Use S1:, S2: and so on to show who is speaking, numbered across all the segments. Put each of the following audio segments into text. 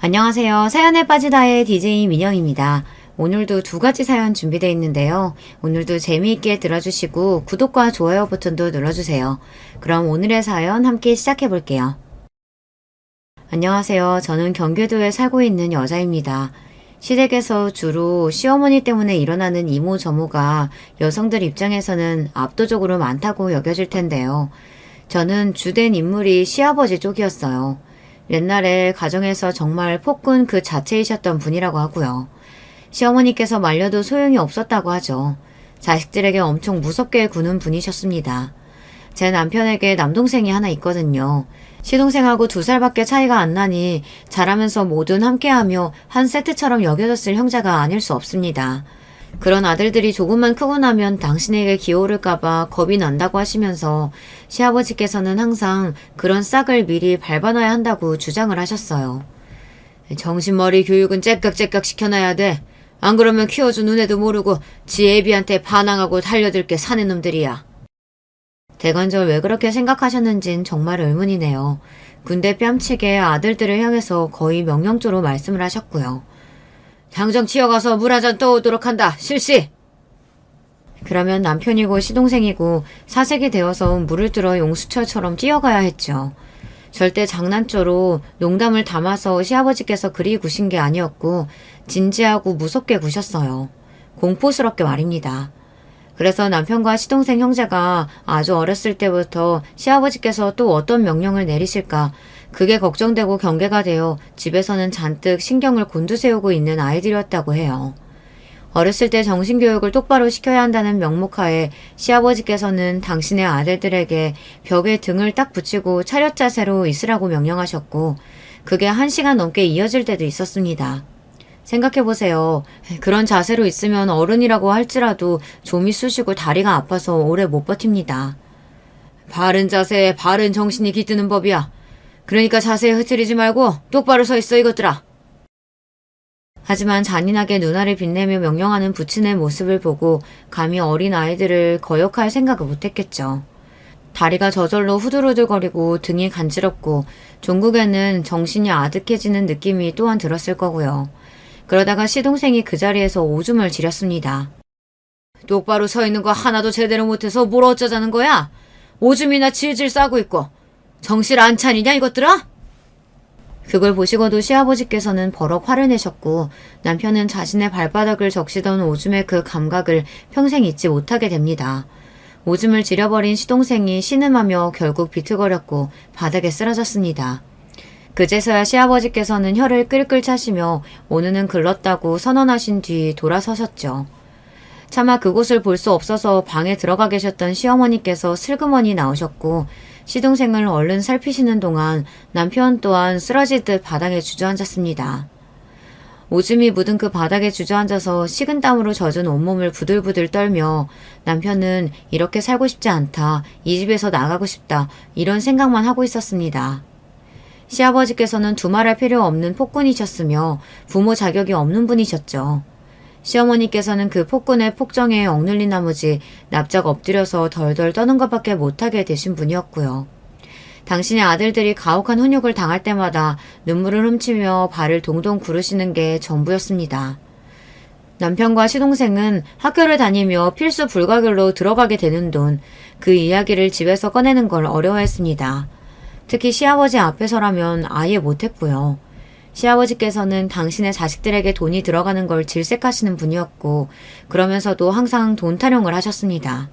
S1: 안녕하세요. 사연에 빠지다의 DJ 민영입니다. 오늘도 두 가지 사연 준비되어 있는데요. 오늘도 재미있게 들어주시고 구독과 좋아요 버튼도 눌러주세요. 그럼 오늘의 사연 함께 시작해 볼게요. 안녕하세요. 저는 경기도에 살고 있는 여자입니다. 시댁에서 주로 시어머니 때문에 일어나는 이모저모가 여성들 입장에서는 압도적으로 많다고 여겨질 텐데요. 저는 주된 인물이 시아버지 쪽이었어요. 옛날에 가정에서 정말 폭군 그 자체이셨던 분이라고 하고요. 시어머니께서 말려도 소용이 없었다고 하죠. 자식들에게 엄청 무섭게 구는 분이셨습니다. 제 남편에게 남동생이 하나 있거든요. 시동생하고 2살밖에 차이가 안 나니 자라면서 뭐든 함께하며 한 세트처럼 여겨졌을 형제가 아닐 수 없습니다. 그런 아들들이 조금만 크고 나면 당신에게 기어오를까봐 겁이 난다고 하시면서 시아버지께서는 항상 그런 싹을 미리 밟아놔야 한다고 주장을 하셨어요. 정신머리 교육은 째깍째깍 시켜놔야 돼. 안 그러면 키워준 눈에도 모르고 지 애비한테 반항하고 달려들 게 사내 놈들이야. 대관절 왜 그렇게 생각하셨는진 정말 의문이네요. 군대 뺨치게 아들들을 향해서 거의 명령조로 말씀을 하셨고요. 당장 치어가서 물 한 잔 떠오도록 한다. 실시! 그러면 남편이고 시동생이고 사색이 되어서 물을 들어 용수철처럼 뛰어가야 했죠. 절대 장난조로 농담을 담아서 시아버지께서 그리 구신 게 아니었고 진지하고 무섭게 구셨어요. 공포스럽게 말입니다. 그래서 남편과 시동생 형제가 아주 어렸을 때부터 시아버지께서 또 어떤 명령을 내리실까 그게 걱정되고 경계가 되어 집에서는 잔뜩 신경을 곤두세우고 있는 아이들이었다고 해요. 어렸을 때 정신교육을 똑바로 시켜야 한다는 명목하에 시아버지께서는 당신의 아들들에게 벽에 등을 딱 붙이고 차렷 자세로 있으라고 명령하셨고 그게 1시간 넘게 이어질 때도 있었습니다. 생각해보세요. 그런 자세로 있으면 어른이라고 할지라도 좀이 쑤시고 다리가 아파서 오래 못 버팁니다. 바른 자세에 바른 정신이 깃드는 법이야. 그러니까 자세에 흐트리지 말고 똑바로 서 있어 이것들아. 하지만 잔인하게 눈알을 빛내며 명령하는 부친의 모습을 보고 감히 어린 아이들을 거역할 생각을 못했겠죠. 다리가 저절로 후들후들거리고 등이 간지럽고 종국에는 정신이 아득해지는 느낌이 또한 들었을 거고요. 그러다가 시동생이 그 자리에서 오줌을 지렸습니다. 똑바로 서 있는 거 하나도 제대로 못해서 뭘 어쩌자는 거야? 오줌이나 질질 싸고 있고 정신 안 차리냐 이것들아? 그걸 보시고도 시아버지께서는 버럭 화를 내셨고 남편은 자신의 발바닥을 적시던 오줌의 그 감각을 평생 잊지 못하게 됩니다. 오줌을 지려버린 시동생이 신음하며 결국 비틀거렸고 바닥에 쓰러졌습니다. 그제서야 시아버지께서는 혀를 끌끌 차시며 오늘은 글렀다고 선언하신 뒤 돌아서셨죠. 차마 그곳을 볼 수 없어서 방에 들어가 계셨던 시어머니께서 슬그머니 나오셨고 시동생을 얼른 살피시는 동안 남편 또한 쓰러지듯 바닥에 주저앉았습니다. 오줌이 묻은 그 바닥에 주저앉아서 식은땀으로 젖은 온몸을 부들부들 떨며 남편은 이렇게 살고 싶지 않다, 이 집에서 나가고 싶다 이런 생각만 하고 있었습니다. 시아버지께서는 두말할 필요 없는 폭군이셨으며 부모 자격이 없는 분이셨죠. 시어머니께서는 그 폭군의 폭정에 억눌린 나머지 납작 엎드려서 덜덜 떠는 것밖에 못하게 되신 분이었고요. 당신의 아들들이 가혹한 훈육을 당할 때마다 눈물을 훔치며 발을 동동 구르시는 게 전부였습니다. 남편과 시동생은 학교를 다니며 필수 불가결로 들어가게 되는 돈, 그 이야기를 집에서 꺼내는 걸 어려워했습니다. 특히 시아버지 앞에서라면 아예 못했고요. 시아버지께서는 당신의 자식들에게 돈이 들어가는 걸 질색하시는 분이었고 그러면서도 항상 돈 타령을 하셨습니다.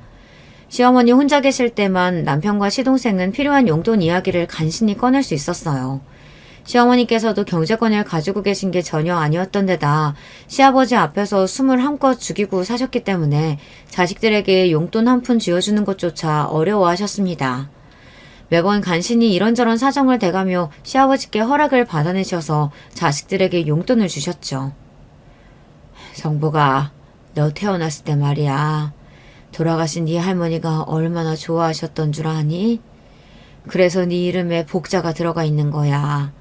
S1: 시어머니 혼자 계실 때만 남편과 시동생은 필요한 용돈 이야기를 간신히 꺼낼 수 있었어요. 시어머니께서도 경제권을 가지고 계신 게 전혀 아니었던 데다 시아버지 앞에서 숨을 한껏 죽이고 사셨기 때문에 자식들에게 용돈 한 푼 쥐어주는 것조차 어려워하셨습니다. 매번 간신히 이런저런 사정을 대가며 시아버지께 허락을 받아내셔서 자식들에게 용돈을 주셨죠. 성부가 너 태어났을 때 말이야. 돌아가신 네 할머니가 얼마나 좋아하셨던 줄 아니? 그래서 네 이름에 복자가 들어가 있는 거야.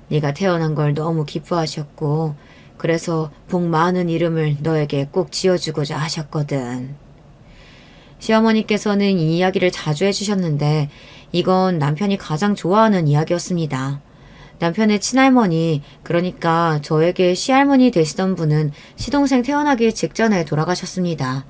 S1: 네가 태어난 걸 너무 기뻐하셨고 그래서 복 많은 이름을 너에게 꼭 지어주고자 하셨거든. 시어머니께서는 이 이야기를 자주 해주셨는데 이건 남편이 가장 좋아하는 이야기였습니다. 남편의 친할머니, 그러니까 저에게 시할머니 되시던 분은 시동생 태어나기 직전에 돌아가셨습니다.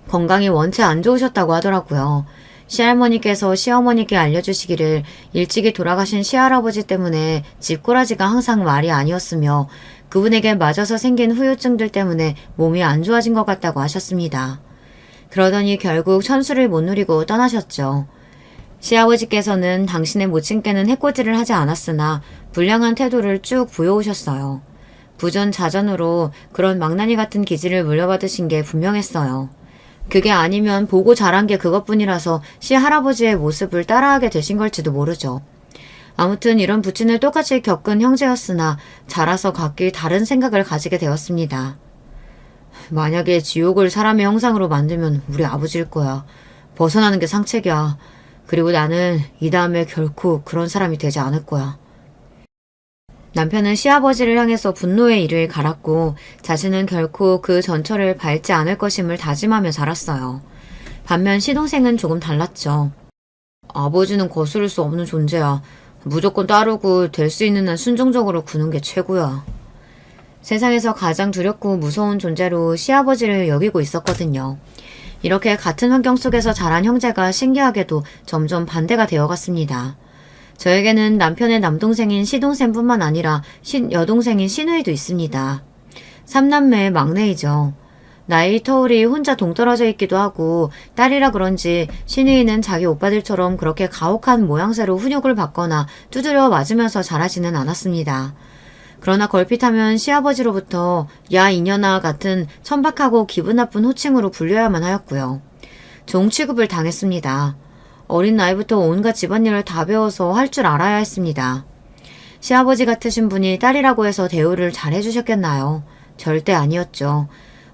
S1: 건강이 원체 안 좋으셨다고 하더라고요. 시할머니께서 시어머니께 알려주시기를 일찍이 돌아가신 시할아버지 때문에 집꼬라지가 항상 말이 아니었으며 그분에게 맞아서 생긴 후유증들 때문에 몸이 안 좋아진 것 같다고 하셨습니다. 그러더니 결국 천수를 못 누리고 떠나셨죠. 시아버지께서는 당신의 모친께는 해코지를 하지 않았으나 불량한 태도를 쭉 보여오셨어요. 부전자전으로 그런 망나니 같은 기질을 물려받으신 게 분명했어요. 그게 아니면 보고 자란 게 그것뿐이라서 시할아버지의 모습을 따라하게 되신 걸지도 모르죠. 아무튼 이런 부친을 똑같이 겪은 형제였으나 자라서 각기 다른 생각을 가지게 되었습니다. 만약에 지옥을 사람의 형상으로 만들면 우리 아버지일 거야. 벗어나는 게 상책이야. 그리고 나는 이 다음에 결코 그런 사람이 되지 않을 거야. 남편은 시아버지를 향해서 분노의 이를 갈았고 자신은 결코 그 전철을 밟지 않을 것임을 다짐하며 자랐어요. 반면 시동생은 조금 달랐죠. 아버지는 거스를 수 없는 존재야. 무조건 따르고 될 수 있는 한 순종적으로 구는 게 최고야. 세상에서 가장 두렵고 무서운 존재로 시아버지를 여기고 있었거든요. 이렇게 같은 환경 속에서 자란 형제가 신기하게도 점점 반대가 되어갔습니다. 저에게는 남편의 남동생인 시동생뿐만 아니라 여동생인 시누이도 있습니다. 3남매의 막내이죠. 나이 터울이 혼자 동떨어져 있기도 하고 딸이라 그런지 시누이는 자기 오빠들처럼 그렇게 가혹한 모양새로 훈육을 받거나 두드려 맞으면서 자라지는 않았습니다. 그러나 걸핏하면 시아버지로부터 야 이년아 같은 천박하고 기분 나쁜 호칭으로 불려야만 하였고요. 종 취급을 당했습니다. 어린 나이부터 온갖 집안일을 다 배워서 할 줄 알아야 했습니다. 시아버지 같으신 분이 딸이라고 해서 대우를 잘 해주셨겠나요? 절대 아니었죠.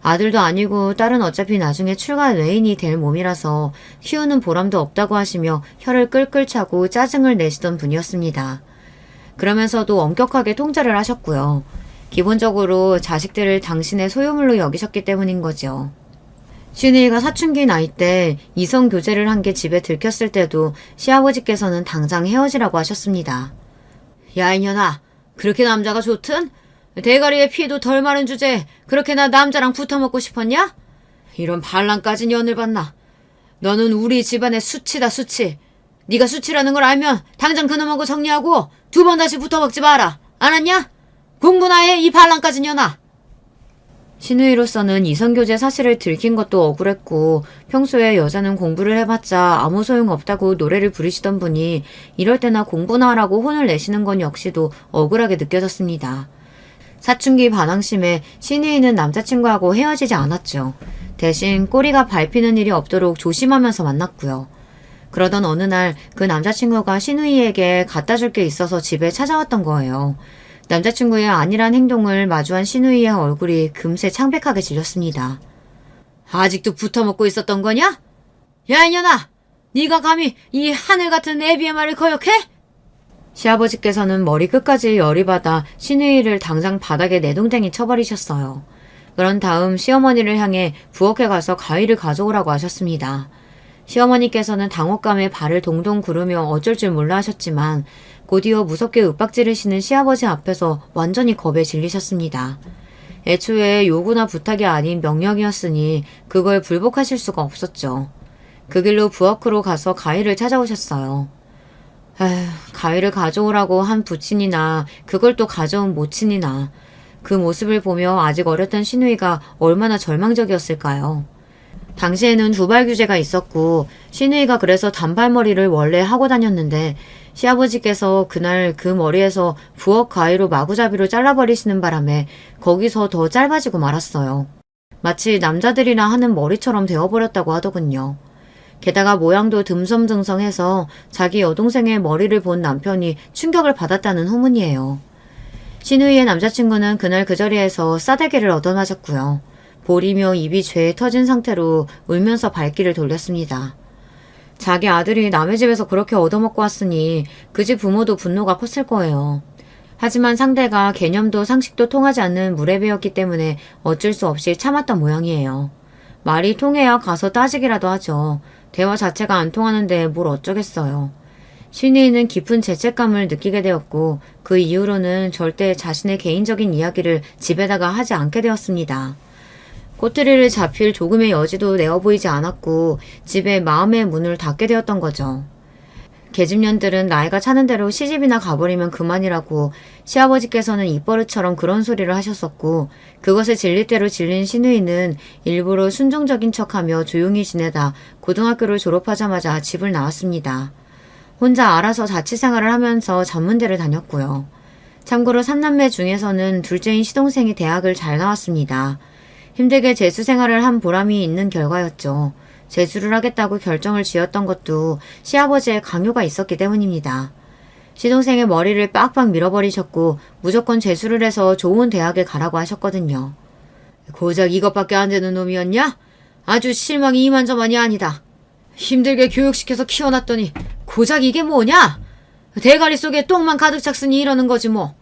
S1: 아들도 아니고 딸은 어차피 나중에 출가 외인이 될 몸이라서 키우는 보람도 없다고 하시며 혀를 끌끌 차고 짜증을 내시던 분이었습니다. 그러면서도 엄격하게 통제를 하셨고요. 기본적으로 자식들을 당신의 소유물로 여기셨기 때문인 거죠. 시누이가 사춘기 나이 때 이성 교제를 한 게 집에 들켰을 때도 시아버지께서는 당장 헤어지라고 하셨습니다. 야 이년아, 그렇게 남자가 좋든? 대가리에 피도 덜 마른 주제에 그렇게 나 남자랑 붙어먹고 싶었냐? 이런 반란까지 년을 봤나? 너는 우리 집안의 수치다 수치. 네가 수치라는 걸 알면 당장 그놈하고 정리하고 2번 다시 붙어먹지 마라. 알았냐? 공부나 해 이 반란까지 년아. 시누이로서는 이성교제 사실을 들킨 것도 억울했고 평소에 여자는 공부를 해봤자 아무 소용없다고 노래를 부르시던 분이 이럴 때나 공부나 하라고 혼을 내시는 건 역시도 억울하게 느껴졌습니다. 사춘기 반항심에 시누이는 남자친구하고 헤어지지 않았죠. 대신 꼬리가 밟히는 일이 없도록 조심하면서 만났고요. 그러던 어느 날 그 남자친구가 시누이에게 갖다 줄 게 있어서 집에 찾아왔던 거예요. 남자친구의 안일한 행동을 마주한 시누이의 얼굴이 금세 창백하게 질렸습니다. 아직도 붙어먹고 있었던 거냐? 야 이년아! 네가 감히 이 하늘 같은 애비의 말을 거역해? 시아버지께서는 머리 끝까지 열이 받아 시누이를 당장 바닥에 내동댕이 쳐버리셨어요. 그런 다음 시어머니를 향해 부엌에 가서 가위를 가져오라고 하셨습니다. 시어머니께서는 당혹감에 발을 동동 구르며 어쩔 줄 몰라 하셨지만 곧이어 무섭게 윽박지르시는 시아버지 앞에서 완전히 겁에 질리셨습니다. 애초에 요구나 부탁이 아닌 명령이었으니 그걸 불복하실 수가 없었죠. 그 길로 부엌으로 가서 가위를 찾아오셨어요. 에휴, 가위를 가져오라고 한 부친이나 그걸 또 가져온 모친이나 그 모습을 보며 아직 어렸던 시누이가 얼마나 절망적이었을까요. 당시에는 두발 규제가 있었고 시누이가 그래서 단발머리를 원래 하고 다녔는데 시아버지께서 그날 그 머리에서 부엌 가위로 마구잡이로 잘라버리시는 바람에 거기서 더 짧아지고 말았어요. 마치 남자들이나 하는 머리처럼 되어버렸다고 하더군요. 게다가 모양도 듬성듬성해서 자기 여동생의 머리를 본 남편이 충격을 받았다는 후문이에요. 시누이의 남자친구는 그날 그 자리에서 싸대기를 얻어맞았고요. 볼이며 입이 죄에 터진 상태로 울면서 발길을 돌렸습니다. 자기 아들이 남의 집에서 그렇게 얻어먹고 왔으니 그 집 부모도 분노가 컸을 거예요. 하지만 상대가 개념도 상식도 통하지 않는 무례배였기 때문에 어쩔 수 없이 참았던 모양이에요. 말이 통해야 가서 따지기라도 하죠. 대화 자체가 안 통하는데 뭘 어쩌겠어요. 신혜인은 깊은 죄책감을 느끼게 되었고 그 이후로는 절대 자신의 개인적인 이야기를 집에다가 하지 않게 되었습니다. 꼬투리를 잡힐 조금의 여지도 내어 보이지 않았고 집에 마음의 문을 닫게 되었던 거죠. 계집년들은 나이가 차는 대로 시집이나 가버리면 그만이라고 시아버지께서는 입버릇처럼 그런 소리를 하셨었고 그것에 질릴 대로 질린 신우이는 일부러 순종적인 척하며 조용히 지내다 고등학교를 졸업하자마자 집을 나왔습니다. 혼자 알아서 자취생활을 하면서 전문대를 다녔고요. 참고로 3남매 중에서는 둘째인 시동생이 대학을 잘 나왔습니다. 힘들게 재수생활을 한 보람이 있는 결과였죠. 재수를 하겠다고 결정을 지었던 것도 시아버지의 강요가 있었기 때문입니다. 시동생의 머리를 빡빡 밀어버리셨고 무조건 재수를 해서 좋은 대학에 가라고 하셨거든요. 고작 이것밖에 안 되는 놈이었냐? 아주 실망이 이만저만이 아니다. 힘들게 교육시켜서 키워놨더니 고작 이게 뭐냐? 대가리 속에 똥만 가득 찼으니 이러는 거지 뭐.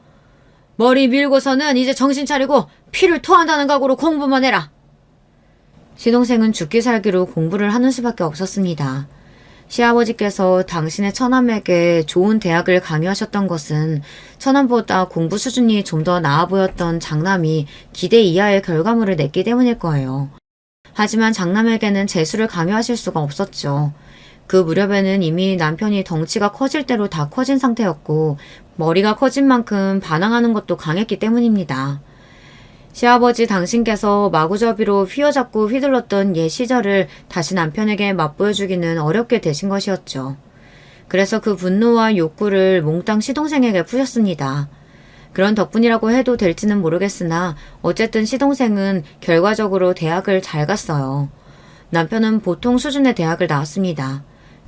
S1: 머리 밀고서는 이제 정신 차리고 피를 토한다는 각오로 공부만 해라. 시동생은 죽기 살기로 공부를 하는 수밖에 없었습니다. 시아버지께서 당신의 처남에게 좋은 대학을 강요하셨던 것은 처남보다 공부 수준이 좀 더 나아 보였던 장남이 기대 이하의 결과물을 냈기 때문일 거예요. 하지만 장남에게는 재수를 강요하실 수가 없었죠. 그 무렵에는 이미 남편이 덩치가 커질 대로 다 커진 상태였고 머리가 커진 만큼 반항하는 것도 강했기 때문입니다. 시아버지 당신께서 마구잡이로 휘어잡고 휘둘렀던 옛 시절을 다시 남편에게 맛보여주기는 어렵게 되신 것이었죠. 그래서 그 분노와 욕구를 몽땅 시동생에게 푸셨습니다. 그런 덕분이라고 해도 될지는 모르겠으나 어쨌든 시동생은 결과적으로 대학을 잘 갔어요. 남편은 보통 수준의 대학을 나왔습니다.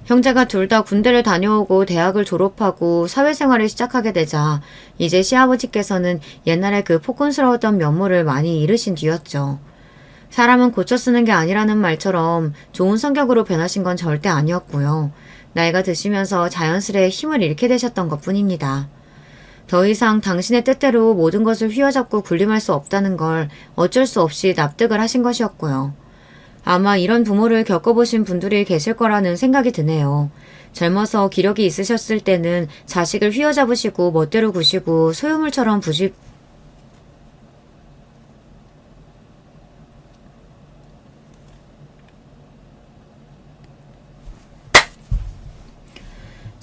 S1: 형제가 둘 다 군대를 다녀오고 대학을 졸업하고 사회생활을 시작하게 되자 이제 시아버지께서는 옛날에 그 폭군스러웠던 면모를 많이 잃으신 뒤였죠. 사람은 고쳐 쓰는 게 아니라는 말처럼 좋은 성격으로 변하신 건 절대 아니었고요. 나이가 드시면서 자연스레 힘을 잃게 되셨던 것뿐입니다. 더 이상 당신의 뜻대로 모든 것을 휘어잡고 군림할 수 없다는 걸 어쩔 수 없이 납득을 하신 것이었고요. 아마 이런 부모를 겪어보신 분들이 계실 거라는 생각이 드네요. 젊어서 기력이 있으셨을 때는 자식을 휘어잡으시고 멋대로 구시고 소유물처럼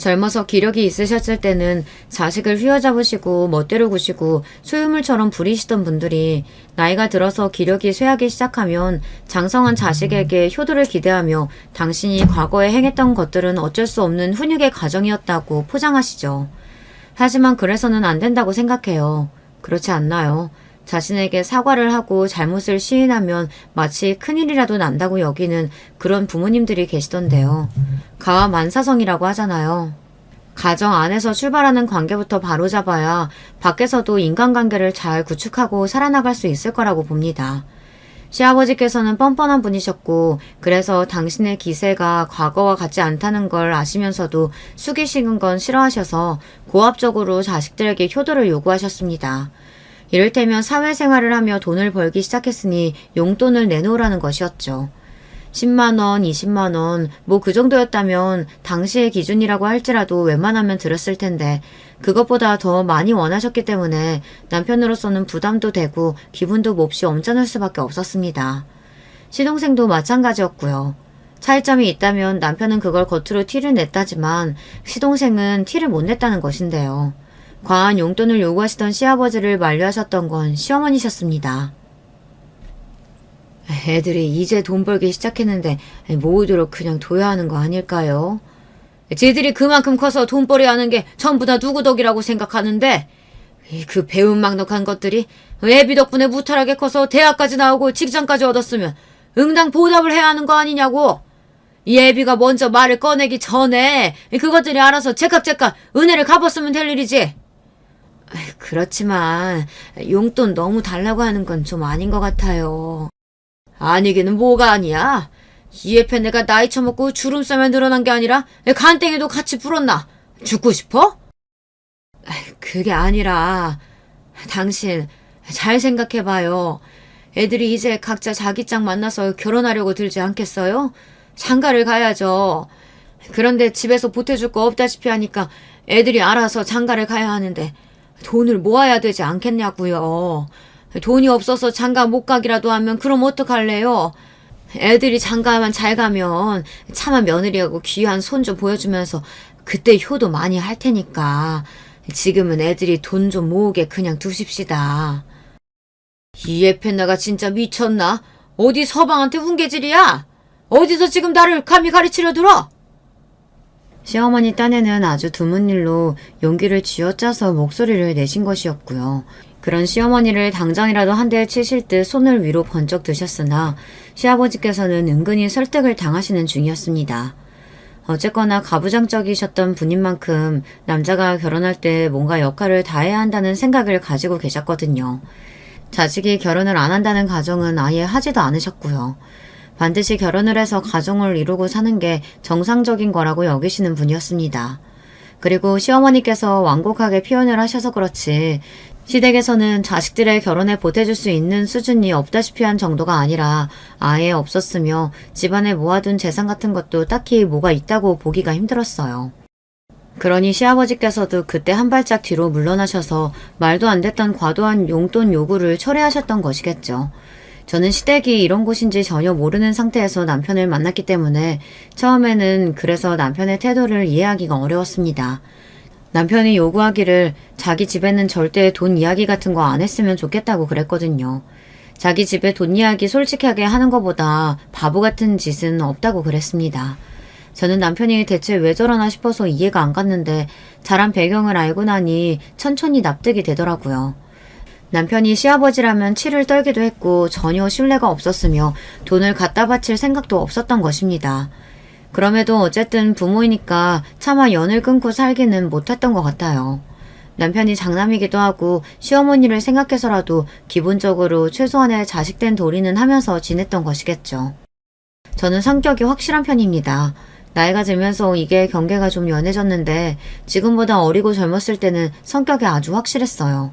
S1: 젊어서 기력이 있으셨을 때는 자식을 휘어잡으시고 멋대로 구시고 소유물처럼 부리시던 분들이 나이가 들어서 기력이 쇠하기 시작하면 장성한 자식에게 효도를 기대하며 당신이 과거에 행했던 것들은 어쩔 수 없는 훈육의 과정이었다고 포장하시죠. 하지만 그래서는 안 된다고 생각해요. 그렇지 않나요? 자신에게 사과를 하고 잘못을 시인하면 마치 큰일이라도 난다고 여기는 그런 부모님들이 계시던데요. 가와만사성이라고 하잖아요. 가정 안에서 출발하는 관계부터 바로잡아야 밖에서도 인간관계를 잘 구축하고 살아나갈 수 있을 거라고 봅니다. 시아버지께서는 뻔뻔한 분이셨고 그래서 당신의 기세가 과거와 같지 않다는 걸 아시면서도 숙이시는 건 싫어하셔서 고압적으로 자식들에게 효도를 요구하셨습니다. 이를테면 사회생활을 하며 돈을 벌기 시작했으니 용돈을 내놓으라는 것이었죠. 10만원, 20만원, 뭐 그 정도였다면 당시의 기준이라고 할지라도 웬만하면 들었을 텐데 그것보다 더 많이 원하셨기 때문에 남편으로서는 부담도 되고 기분도 몹시 엄짠할 수밖에 없었습니다. 시동생도 마찬가지였고요. 차이점이 있다면 남편은 그걸 겉으로 티를 냈다지만 시동생은 티를 못 냈다는 것인데요. 과한 용돈을 요구하시던 시아버지를 만류하셨던 건 시어머니셨습니다. 애들이 이제 돈 벌기 시작했는데 모으도록 그냥 둬야 하는 거 아닐까요? 쟤들이 그만큼 커서 돈벌이 하는 게 전부 다 누구 덕이라고 생각하는데 그 배은망덕한 것들이 애비 덕분에 무탈하게 커서 대학까지 나오고 직장까지 얻었으면 응당 보답을 해야 하는 거 아니냐고. 이 애비가 먼저 말을 꺼내기 전에 그것들이 알아서 제깍제깍 은혜를 갚았으면 될 일이지. 그렇지만 용돈 너무 달라고 하는 건 좀 아닌 것 같아요. 아니기는 뭐가 아니야. 이 옆에 내가 나이 처먹고 주름살만 늘어난 게 아니라 간땡이도 같이 불었나? 죽고 싶어? 그게 아니라 당신 잘 생각해봐요. 애들이 이제 각자 자기 짝 만나서 결혼하려고 들지 않겠어요? 장가를 가야죠. 그런데 집에서 보태줄 거 없다시피 하니까 애들이 알아서 장가를 가야 하는데 돈을 모아야 되지 않겠냐고요. 돈이 없어서 장가 못 가기라도 하면 그럼 어떡할래요? 애들이 장가만 잘 가면 차마 며느리하고 귀한 손 좀 보여주면서 그때 효도 많이 할 테니까 지금은 애들이 돈 좀 모으게 그냥 두십시다. 이 에펜나가 진짜 미쳤나? 어디 서방한테 훈계질이야? 어디서 지금 나를 감히 가르치려 들어? 시어머니 딴에는 아주 드문 일로 용기를 쥐어짜서 목소리를 내신 것이었고요. 그런 시어머니를 당장이라도 한 대 치실 듯 손을 위로 번쩍 드셨으나 시아버지께서는 은근히 설득을 당하시는 중이었습니다. 어쨌거나 가부장적이셨던 분인 만큼 남자가 결혼할 때 뭔가 역할을 다해야 한다는 생각을 가지고 계셨거든요. 자식이 결혼을 안 한다는 가정은 아예 하지도 않으셨고요. 반드시 결혼을 해서 가정을 이루고 사는 게 정상적인 거라고 여기시는 분이었습니다. 그리고 시어머니께서 완곡하게 표현을 하셔서 그렇지 시댁에서는 자식들의 결혼에 보태줄 수 있는 수준이 없다시피 한 정도가 아니라 아예 없었으며 집안에 모아둔 재산 같은 것도 딱히 뭐가 있다고 보기가 힘들었어요. 그러니 시아버지께서도 그때 한 발짝 뒤로 물러나셔서 말도 안 됐던 과도한 용돈 요구를 철회하셨던 것이겠죠. 저는 시댁이 이런 곳인지 전혀 모르는 상태에서 남편을 만났기 때문에 처음에는 그래서 남편의 태도를 이해하기가 어려웠습니다. 남편이 요구하기를 자기 집에는 절대 돈 이야기 같은 거 안 했으면 좋겠다고 그랬거든요. 자기 집에 돈 이야기 솔직하게 하는 것보다 바보 같은 짓은 없다고 그랬습니다. 저는 남편이 대체 왜 저러나 싶어서 이해가 안 갔는데 자란 배경을 알고 나니 천천히 납득이 되더라고요. 남편이 시아버지라면 치를 떨기도 했고 전혀 신뢰가 없었으며 돈을 갖다 바칠 생각도 없었던 것입니다. 그럼에도 어쨌든 부모이니까 차마 연을 끊고 살기는 못했던 것 같아요. 남편이 장남이기도 하고 시어머니를 생각해서라도 기본적으로 최소한의 자식된 도리는 하면서 지냈던 것이겠죠. 저는 성격이 확실한 편입니다. 나이가 들면서 이게 경계가 좀 연해졌는데 지금보다 어리고 젊었을 때는 성격이 아주 확실했어요.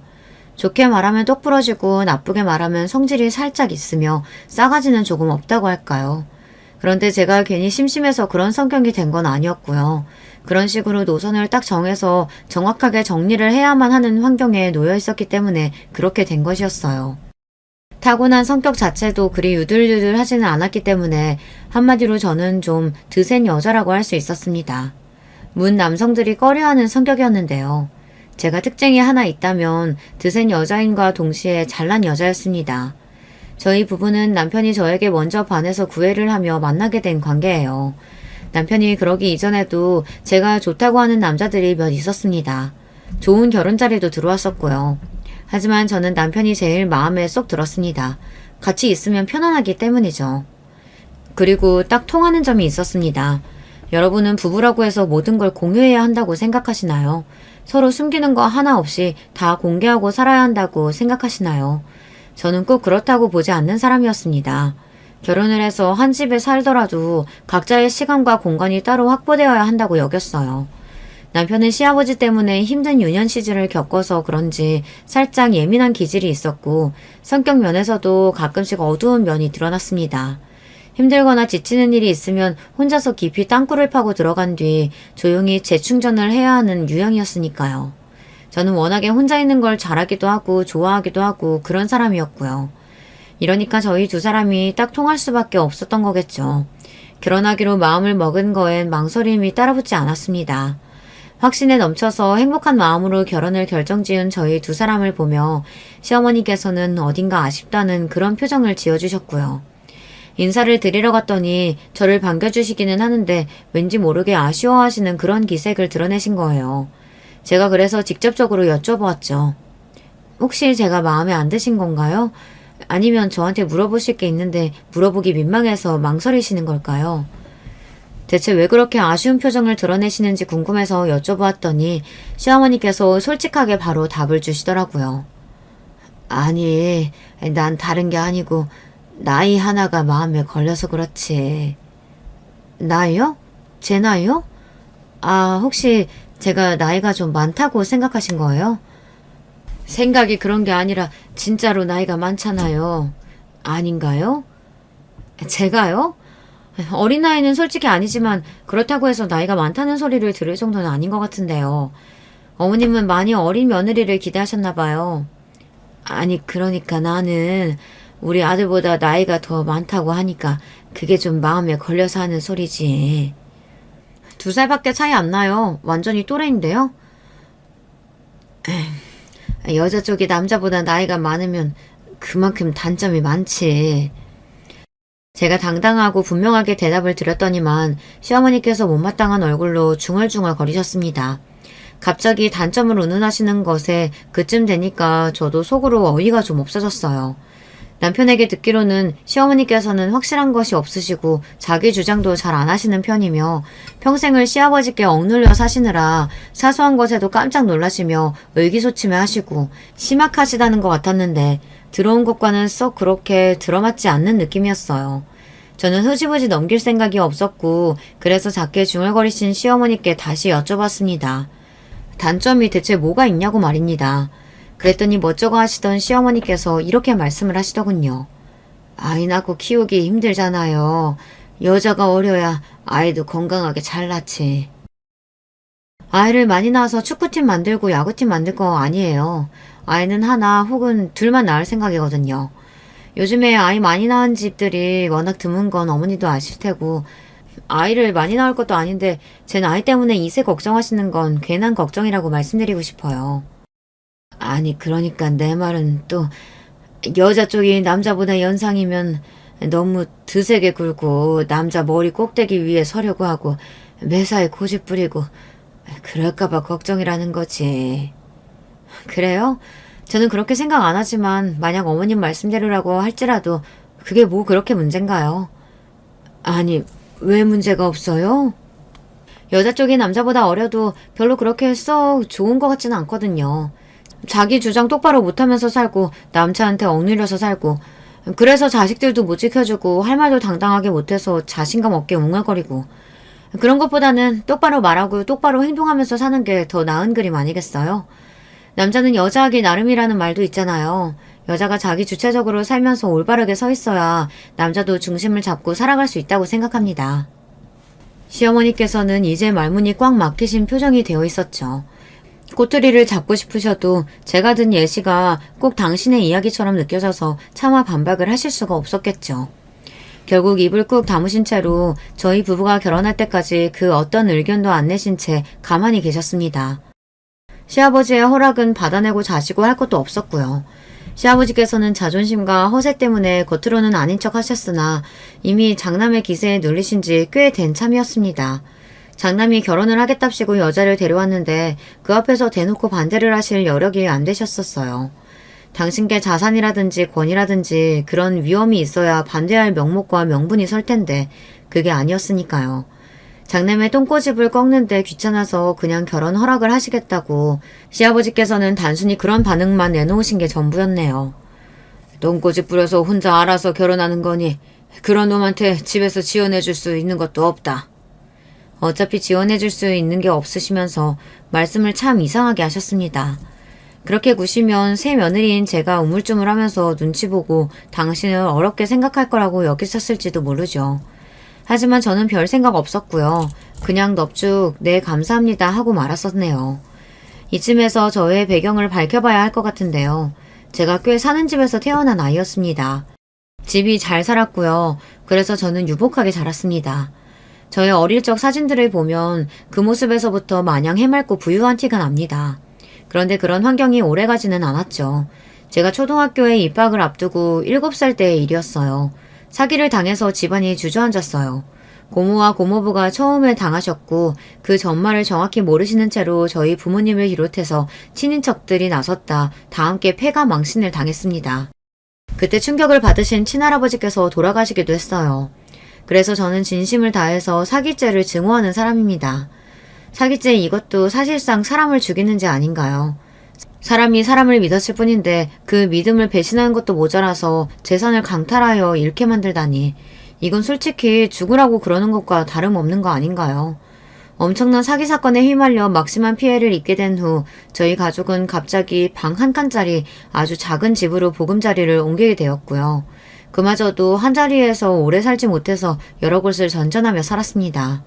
S1: 좋게 말하면 똑부러지고 나쁘게 말하면 성질이 살짝 있으며 싸가지는 조금 없다고 할까요. 그런데 제가 괜히 심심해서 그런 성격이 된 건 아니었고요. 그런 식으로 노선을 딱 정해서 정확하게 정리를 해야만 하는 환경에 놓여 있었기 때문에 그렇게 된 것이었어요. 타고난 성격 자체도 그리 유들유들하지는 않았기 때문에 한마디로 저는 좀 드센 여자라고 할 수 있었습니다. 문 남성들이 꺼려하는 성격이었는데요. 제가 특징이 하나 있다면 드센 여자인과 동시에 잘난 여자였습니다. 저희 부부는 남편이 저에게 먼저 반해서 구애를 하며 만나게 된 관계예요. 남편이 그러기 이전에도 제가 좋다고 하는 남자들이 몇 있었습니다. 좋은 결혼 자리도 들어왔었고요. 하지만 저는 남편이 제일 마음에 쏙 들었습니다. 같이 있으면 편안하기 때문이죠. 그리고 딱 통하는 점이 있었습니다. 여러분은 부부라고 해서 모든 걸 공유해야 한다고 생각하시나요? 서로 숨기는 거 하나 없이 다 공개하고 살아야 한다고 생각하시나요? 저는 꼭 그렇다고 보지 않는 사람이었습니다. 결혼을 해서 한 집에 살더라도 각자의 시간과 공간이 따로 확보되어야 한다고 여겼어요. 남편은 시아버지 때문에 힘든 유년 시절을 겪어서 그런지 살짝 예민한 기질이 있었고 성격 면에서도 가끔씩 어두운 면이 드러났습니다. 힘들거나 지치는 일이 있으면 혼자서 깊이 땅굴을 파고 들어간 뒤 조용히 재충전을 해야 하는 유형이었으니까요. 저는 워낙에 혼자 있는 걸 잘하기도 하고 좋아하기도 하고 그런 사람이었고요. 이러니까 저희 두 사람이 딱 통할 수밖에 없었던 거겠죠. 결혼하기로 마음을 먹은 거엔 망설임이 따라붙지 않았습니다. 확신에 넘쳐서 행복한 마음으로 결혼을 결정지은 저희 두 사람을 보며 시어머니께서는 어딘가 아쉽다는 그런 표정을 지어주셨고요. 인사를 드리러 갔더니 저를 반겨주시기는 하는데 왠지 모르게 아쉬워하시는 그런 기색을 드러내신 거예요. 제가 그래서 직접적으로 여쭤보았죠. 혹시 제가 마음에 안 드신 건가요? 아니면 저한테 물어보실 게 있는데 물어보기 민망해서 망설이시는 걸까요? 대체 왜 그렇게 아쉬운 표정을 드러내시는지 궁금해서 여쭤보았더니 시어머니께서 솔직하게 바로 답을 주시더라고요. 아니, 난 다른 게 아니고 나이 하나가 마음에 걸려서 그렇지. 나이요? 제 나이요? 아, 혹시 제가 나이가 좀 많다고 생각하신 거예요? 생각이 그런 게 아니라 진짜로 나이가 많잖아요. 아닌가요? 제가요? 어린나이는 솔직히 아니지만 그렇다고 해서 나이가 많다는 소리를 들을 정도는 아닌 것 같은데요. 어머님은 많이 어린 며느리를 기대하셨나 봐요. 아니, 그러니까 나는 우리 아들보다 나이가 더 많다고 하니까 그게 좀 마음에 걸려서 하는 소리지. 2살밖에 차이 안 나요. 완전히 또래인데요. 여자 쪽이 남자보다 나이가 많으면 그만큼 단점이 많지. 제가 당당하고 분명하게 대답을 드렸더니만 시어머니께서 못마땅한 얼굴로 중얼중얼 거리셨습니다. 갑자기 단점을 운운하시는 것에 그쯤 되니까 저도 속으로 어이가 좀 없어졌어요. 남편에게 듣기로는 시어머니께서는 확실한 것이 없으시고 자기 주장도 잘 안 하시는 편이며 평생을 시아버지께 억눌려 사시느라 사소한 것에도 깜짝 놀라시며 의기소침해 하시고 심각하시다는 것 같았는데 들어온 것과는 썩 그렇게 들어맞지 않는 느낌이었어요. 저는 흐지부지 넘길 생각이 없었고 그래서 작게 중얼거리신 시어머니께 다시 여쭤봤습니다. 단점이 대체 뭐가 있냐고 말입니다. 그랬더니 멋쩍어 하시던 시어머니께서 이렇게 말씀을 하시더군요. 아이 낳고 키우기 힘들잖아요. 여자가 어려야 아이도 건강하게 잘 낳지. 아이를 많이 낳아서 축구팀 만들고 야구팀 만들 거 아니에요. 아이는 하나 혹은 둘만 낳을 생각이거든요. 요즘에 아이 많이 낳은 집들이 워낙 드문 건 어머니도 아실 테고 아이를 많이 낳을 것도 아닌데 제 나이 때문에 이세 걱정하시는 건 괜한 걱정이라고 말씀드리고 싶어요. 아니, 그러니까 내 말은 또 여자 쪽이 남자보다 연상이면 너무 드세게 굴고 남자 머리 꼭대기 위에 서려고 하고 매사에 고집 부리고 그럴까봐 걱정이라는 거지. 그래요? 저는 그렇게 생각 안 하지만 만약 어머님 말씀대로라고 할지라도 그게 뭐 그렇게 문제인가요? 아니, 왜 문제가 없어요? 여자 쪽이 남자보다 어려도 별로 그렇게 썩 좋은 것 같지는 않거든요. 자기 주장 똑바로 못하면서 살고 남자한테 억눌려서 살고 그래서 자식들도 못 지켜주고 할 말도 당당하게 못해서 자신감 없게 웅얼거리고 그런 것보다는 똑바로 말하고 똑바로 행동하면서 사는 게 더 나은 그림 아니겠어요? 남자는 여자하기 나름이라는 말도 있잖아요. 여자가 자기 주체적으로 살면서 올바르게 서 있어야 남자도 중심을 잡고 살아갈 수 있다고 생각합니다. 시어머니께서는 이제 말문이 꽉 막히신 표정이 되어 있었죠. 꼬투리를 잡고 싶으셔도 제가 든 예시가 꼭 당신의 이야기처럼 느껴져서 차마 반박을 하실 수가 없었겠죠. 결국 입을 꾹 다무신 채로 저희 부부가 결혼할 때까지 그 어떤 의견도 안 내신 채 가만히 계셨습니다. 시아버지의 허락은 받아내고 자시고 할 것도 없었고요. 시아버지께서는 자존심과 허세 때문에 겉으로는 아닌 척 하셨으나 이미 장남의 기세에 눌리신 지 꽤 된 참이었습니다. 장남이 결혼을 하겠답시고 여자를 데려왔는데 그 앞에서 대놓고 반대를 하실 여력이 안 되셨었어요. 당신께 자산이라든지 권이라든지 그런 위험이 있어야 반대할 명목과 명분이 설 텐데 그게 아니었으니까요. 장남의 똥꼬집을 꺾는데 귀찮아서 그냥 결혼 허락을 하시겠다고 시아버지께서는 단순히 그런 반응만 내놓으신 게 전부였네요. 똥꼬집 부려서 혼자 알아서 결혼하는 거니 그런 놈한테 집에서 지원해줄 수 있는 것도 없다. 어차피 지원해줄 수 있는 게 없으시면서 말씀을 참 이상하게 하셨습니다. 그렇게 구시면 새 며느리인 제가 우물쭈물하면서 눈치 보고 당신을 어렵게 생각할 거라고 여기셨을지도 모르죠. 하지만 저는 별 생각 없었고요. 그냥 넙죽 네 감사합니다 하고 말았었네요. 이쯤에서 저의 배경을 밝혀봐야 할 것 같은데요. 제가 꽤 사는 집에서 태어난 아이였습니다. 집이 잘 살았고요. 그래서 저는 유복하게 자랐습니다. 저의 어릴 적 사진들을 보면 그 모습에서부터 마냥 해맑고 부유한 티가 납니다. 그런데 그런 환경이 오래가지는 않았죠. 제가 초등학교에 입학을 앞두고 7살 때의 일이었어요. 사기를 당해서 집안이 주저앉았어요. 고모와 고모부가 처음에 당하셨고 그 전말을 정확히 모르시는 채로 저희 부모님을 비롯해서 친인척들이 나섰다 다 함께 패가 망신을 당했습니다. 그때 충격을 받으신 친할아버지께서 돌아가시기도 했어요. 그래서 저는 진심을 다해서 사기죄를 증오하는 사람입니다. 사기죄 이것도 사실상 사람을 죽이는 죄 아닌가요? 사람이 사람을 믿었을 뿐인데 그 믿음을 배신하는 것도 모자라서 재산을 강탈하여 잃게 만들다니 이건 솔직히 죽으라고 그러는 것과 다름없는 거 아닌가요? 엄청난 사기 사건에 휘말려 막심한 피해를 입게 된 후 저희 가족은 갑자기 방 한 칸짜리 아주 작은 집으로 보금자리를 옮기게 되었고요. 그마저도 한자리에서 오래 살지 못해서 여러 곳을 전전하며 살았습니다.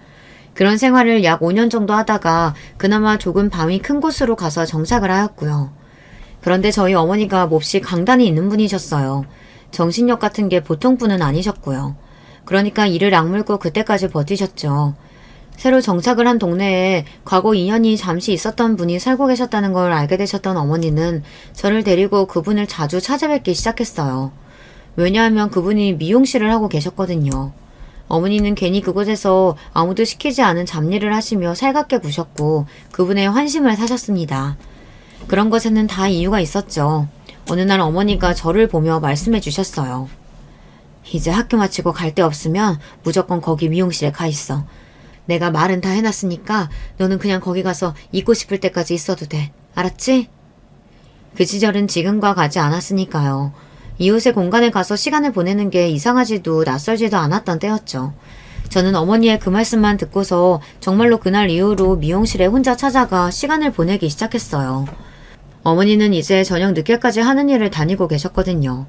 S1: 그런 생활을 약 5년 정도 하다가 그나마 조금 밤이 큰 곳으로 가서 정착을 하였고요. 그런데 저희 어머니가 몹시 강단이 있는 분이셨어요. 정신력 같은 게 보통 분은 아니셨고요. 그러니까 이를 악물고 그때까지 버티셨죠. 새로 정착을 한 동네에 과거 인연이 잠시 있었던 분이 살고 계셨다는 걸 알게 되셨던 어머니는 저를 데리고 그분을 자주 찾아뵙기 시작했어요. 왜냐하면 그분이 미용실을 하고 계셨거든요. 어머니는 괜히 그곳에서 아무도 시키지 않은 잡일을 하시며 살갑게 구셨고 그분의 환심을 사셨습니다. 그런 것에는 다 이유가 있었죠. 어느 날 어머니가 저를 보며 말씀해 주셨어요. 이제 학교 마치고 갈 데 없으면 무조건 거기 미용실에 가 있어. 내가 말은 다 해놨으니까 너는 그냥 거기 가서 있고 싶을 때까지 있어도 돼. 알았지? 그 시절은 지금과 같지 않았으니까요. 이웃의 공간에 가서 시간을 보내는 게 이상하지도 낯설지도 않았던 때였죠. 저는 어머니의 그 말씀만 듣고서 정말로 그날 이후로 미용실에 혼자 찾아가 시간을 보내기 시작했어요. 어머니는 이제 저녁 늦게까지 하는 일을 다니고 계셨거든요.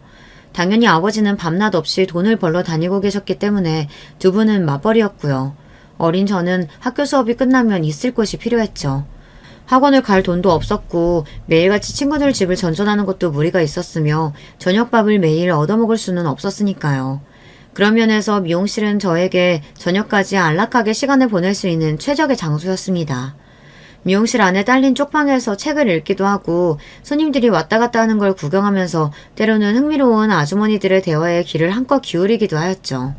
S1: 당연히 아버지는 밤낮 없이 돈을 벌러 다니고 계셨기 때문에 두 분은 맞벌이였고요. 어린 저는 학교 수업이 끝나면 있을 곳이 필요했죠. 학원을 갈 돈도 없었고 매일같이 친구들 집을 전전하는 것도 무리가 있었으며 저녁밥을 매일 얻어먹을 수는 없었으니까요. 그런 면에서 미용실은 저에게 저녁까지 안락하게 시간을 보낼 수 있는 최적의 장소였습니다. 미용실 안에 딸린 쪽방에서 책을 읽기도 하고 손님들이 왔다 갔다 하는 걸 구경하면서 때로는 흥미로운 아주머니들의 대화에 귀를 한껏 기울이기도 하였죠.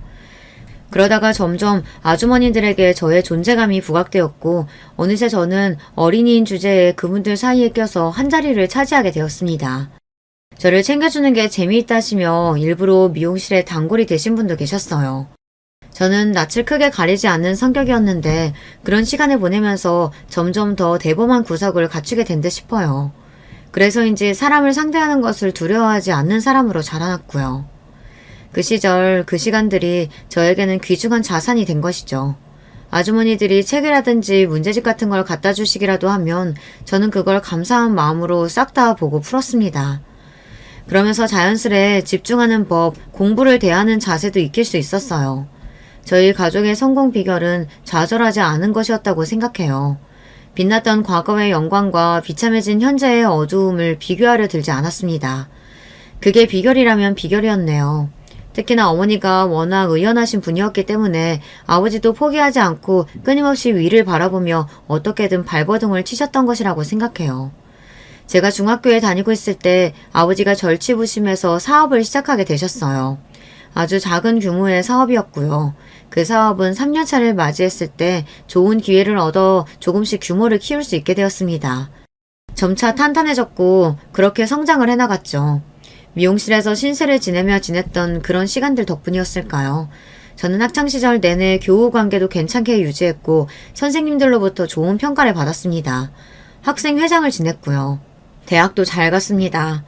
S1: 그러다가 점점 아주머니들에게 저의 존재감이 부각되었고 어느새 저는 어린이인 주제에 그분들 사이에 껴서 한자리를 차지하게 되었습니다. 저를 챙겨주는 게 재미있다시며 일부러 미용실에 단골이 되신 분도 계셨어요. 저는 낯을 크게 가리지 않는 성격이었는데 그런 시간을 보내면서 점점 더 대범한 구석을 갖추게 된 듯 싶어요. 그래서인지 사람을 상대하는 것을 두려워하지 않는 사람으로 자라났고요. 그 시절, 그 시간들이 저에게는 귀중한 자산이 된 것이죠. 아주머니들이 책이라든지 문제집 같은 걸 갖다 주시기라도 하면 저는 그걸 감사한 마음으로 싹 다 보고 풀었습니다. 그러면서 자연스레 집중하는 법, 공부를 대하는 자세도 익힐 수 있었어요. 저희 가족의 성공 비결은 좌절하지 않은 것이었다고 생각해요. 빛났던 과거의 영광과 비참해진 현재의 어두움을 비교하려 들지 않았습니다. 그게 비결이라면 비결이었네요. 특히나 어머니가 워낙 의연하신 분이었기 때문에 아버지도 포기하지 않고 끊임없이 위를 바라보며 어떻게든 발버둥을 치셨던 것이라고 생각해요. 제가 중학교에 다니고 있을 때 아버지가 절치부심해서 사업을 시작하게 되셨어요. 아주 작은 규모의 사업이었고요. 그 사업은 3년차를 맞이했을 때 좋은 기회를 얻어 조금씩 규모를 키울 수 있게 되었습니다. 점차 탄탄해졌고 그렇게 성장을 해나갔죠. 미용실에서 신세를 지내며 지냈던 그런 시간들 덕분이었을까요? 저는 학창시절 내내 교우 관계도 괜찮게 유지했고 선생님들로부터 좋은 평가를 받았습니다. 학생회장을 지냈고요. 대학도 잘 갔습니다.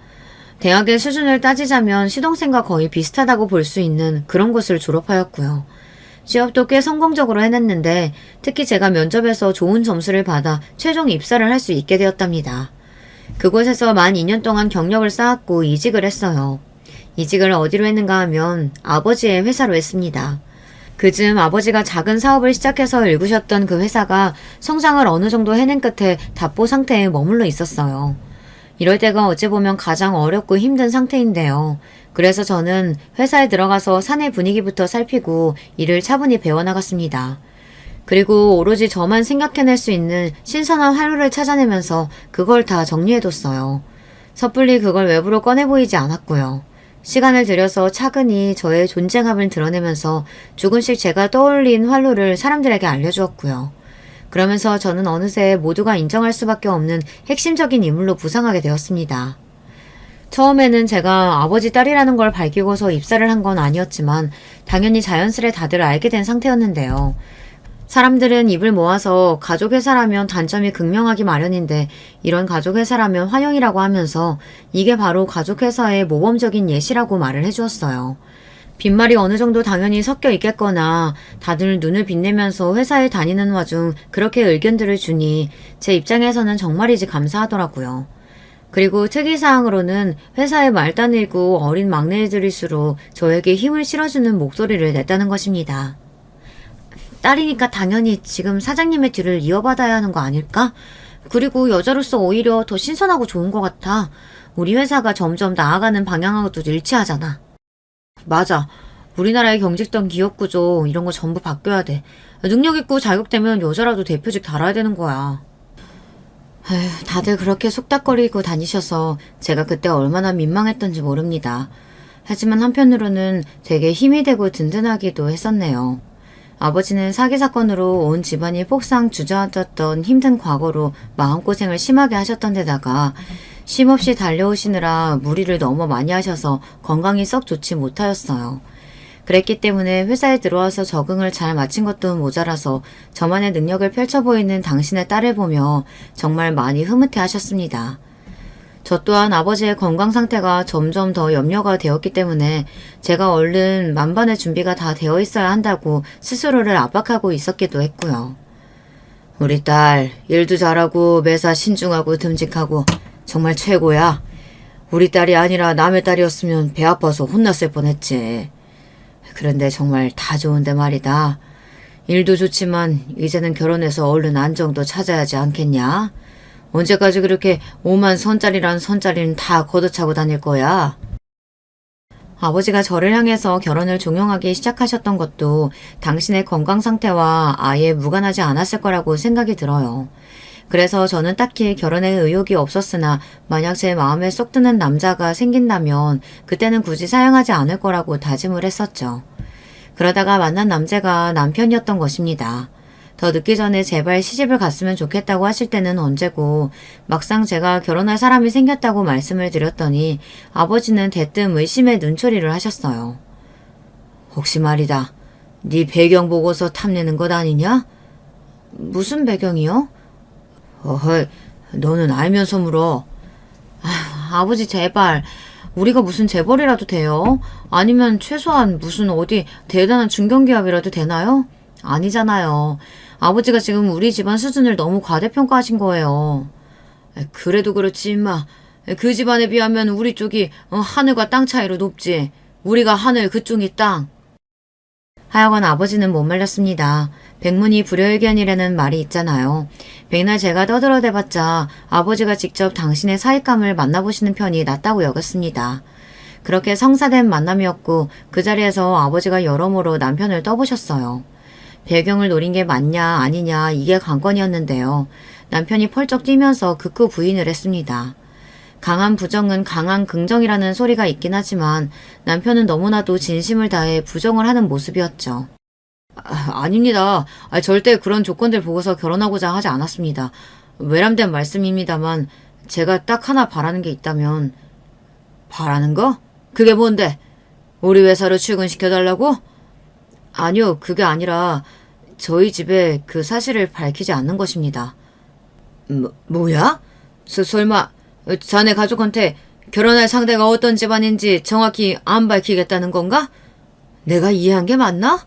S1: 대학의 수준을 따지자면 시동생과 거의 비슷하다고 볼 수 있는 그런 곳을 졸업하였고요. 취업도 꽤 성공적으로 해냈는데 특히 제가 면접에서 좋은 점수를 받아 최종 입사를 할 수 있게 되었답니다. 그곳에서 만 2년 동안 경력을 쌓았고 이직을 했어요. 이직을 어디로 했는가 하면 아버지의 회사로 했습니다. 그즈음 아버지가 작은 사업을 시작해서 일구셨던 그 회사가 성장을 어느 정도 해낸 끝에 답보 상태에 머물러 있었어요. 이럴 때가 어찌 보면 가장 어렵고 힘든 상태인데요. 그래서 저는 회사에 들어가서 사내 분위기부터 살피고 일을 차분히 배워나갔습니다. 그리고 오로지 저만 생각해낼 수 있는 신선한 활로를 찾아내면서 그걸 다 정리해뒀어요. 섣불리 그걸 외부로 꺼내 보이지 않았고요. 시간을 들여서 차근히 저의 존재감을 드러내면서 조금씩 제가 떠올린 활로를 사람들에게 알려주었고요. 그러면서 저는 어느새 모두가 인정할 수밖에 없는 핵심적인 인물로 부상하게 되었습니다. 처음에는 제가 아버지 딸이라는 걸 밝히고서 입사를 한 건 아니었지만 당연히 자연스레 다들 알게 된 상태였는데요. 사람들은 입을 모아서 가족회사라면 단점이 극명하기 마련인데 이런 가족회사라면 환영이라고 하면서 이게 바로 가족회사의 모범적인 예시라고 말을 해주었어요. 빈말이 어느 정도 당연히 섞여 있겠거나 다들 눈을 빛내면서 회사에 다니는 와중 그렇게 의견들을 주니 제 입장에서는 정말이지 감사하더라고요. 그리고 특이사항으로는 회사의 말단이고 어린 막내들일수록 저에게 힘을 실어주는 목소리를 냈다는 것입니다. 딸이니까 당연히 지금 사장님의 뒤를 이어받아야 하는 거 아닐까? 그리고 여자로서 오히려 더 신선하고 좋은 것 같아. 우리 회사가 점점 나아가는 방향하고도 일치하잖아. 맞아. 우리나라의 경직된 기업 구조 이런 거 전부 바뀌어야 돼. 능력 있고 자격되면 여자라도 대표직 달아야 되는 거야. 에휴, 다들 그렇게 속닥거리고 다니셔서 제가 그때 얼마나 민망했던지 모릅니다. 하지만 한편으로는 되게 힘이 되고 든든하기도 했었네요. 아버지는 사기 사건으로 온 집안이 폭삭 주저앉았던 힘든 과거로 마음고생을 심하게 하셨던 데다가 쉼없이 달려오시느라 무리를 너무 많이 하셔서 건강이 썩 좋지 못하였어요. 그랬기 때문에 회사에 들어와서 적응을 잘 마친 것도 모자라서 저만의 능력을 펼쳐 보이는 당신의 딸을 보며 정말 많이 흐뭇해 하셨습니다. 저 또한 아버지의 건강 상태가 점점 더 염려가 되었기 때문에 제가 얼른 만반의 준비가 다 되어 있어야 한다고 스스로를 압박하고 있었기도 했고요. 우리 딸 일도 잘하고 매사 신중하고 듬직하고 정말 최고야. 우리 딸이 아니라 남의 딸이었으면 배 아파서 혼났을 뻔했지. 그런데 정말 다 좋은데 말이다. 일도 좋지만 이제는 결혼해서 얼른 안정도 찾아야지 않겠냐? 언제까지 그렇게 오만 선짜리란 선짜리는 다 걷어차고 다닐 거야? 아버지가 저를 향해서 결혼을 종용하기 시작하셨던 것도 당신의 건강 상태와 아예 무관하지 않았을 거라고 생각이 들어요. 그래서 저는 딱히 결혼에 의욕이 없었으나 만약 제 마음에 쏙 드는 남자가 생긴다면 그때는 굳이 사양하지 않을 거라고 다짐을 했었죠. 그러다가 만난 남자가 남편이었던 것입니다. 더 늦기 전에 제발 시집을 갔으면 좋겠다고 하실 때는 언제고 막상 제가 결혼할 사람이 생겼다고 말씀을 드렸더니 아버지는 대뜸 의심의 눈초리를 하셨어요. 혹시 말이다. 네 배경 보고서 탐내는 것 아니냐? 무슨 배경이요? 어허이, 너는 알면서 물어. 아버지 제발. 우리가 무슨 재벌이라도 돼요? 아니면 최소한 무슨 어디 대단한 중견기업이라도 되나요? 아니잖아요. 아버지가 지금 우리 집안 수준을 너무 과대평가하신 거예요. 그래도 그렇지 임마. 그 집안에 비하면 우리 쪽이 하늘과 땅 차이로 높지. 우리가 하늘 그쪽이 땅. 하여간 아버지는 못 말렸습니다. 백문이 불여일견이라는 말이 있잖아요. 백날 제가 떠들어대봤자 아버지가 직접 당신의 사익감을 만나보시는 편이 낫다고 여겼습니다. 그렇게 성사된 만남이었고 그 자리에서 아버지가 여러모로 남편을 떠보셨어요. 배경을 노린 게 맞냐 아니냐 이게 관건이었는데요. 남편이 펄쩍 뛰면서 극구 부인을 했습니다. 강한 부정은 강한 긍정이라는 소리가 있긴 하지만 남편은 너무나도 진심을 다해 부정을 하는 모습이었죠. 아닙니다. 절대 그런 조건들 보고서 결혼하고자 하지 않았습니다. 외람된 말씀입니다만 제가 딱 하나 바라는 게 있다면. 바라는 거? 그게 뭔데? 우리 회사로 출근시켜달라고? 아니요, 그게 아니라 저희 집에 그 사실을 밝히지 않는 것입니다. 뭐야? 설마 자네 가족한테 결혼할 상대가 어떤 집안인지 정확히 안 밝히겠다는 건가? 내가 이해한 게 맞나?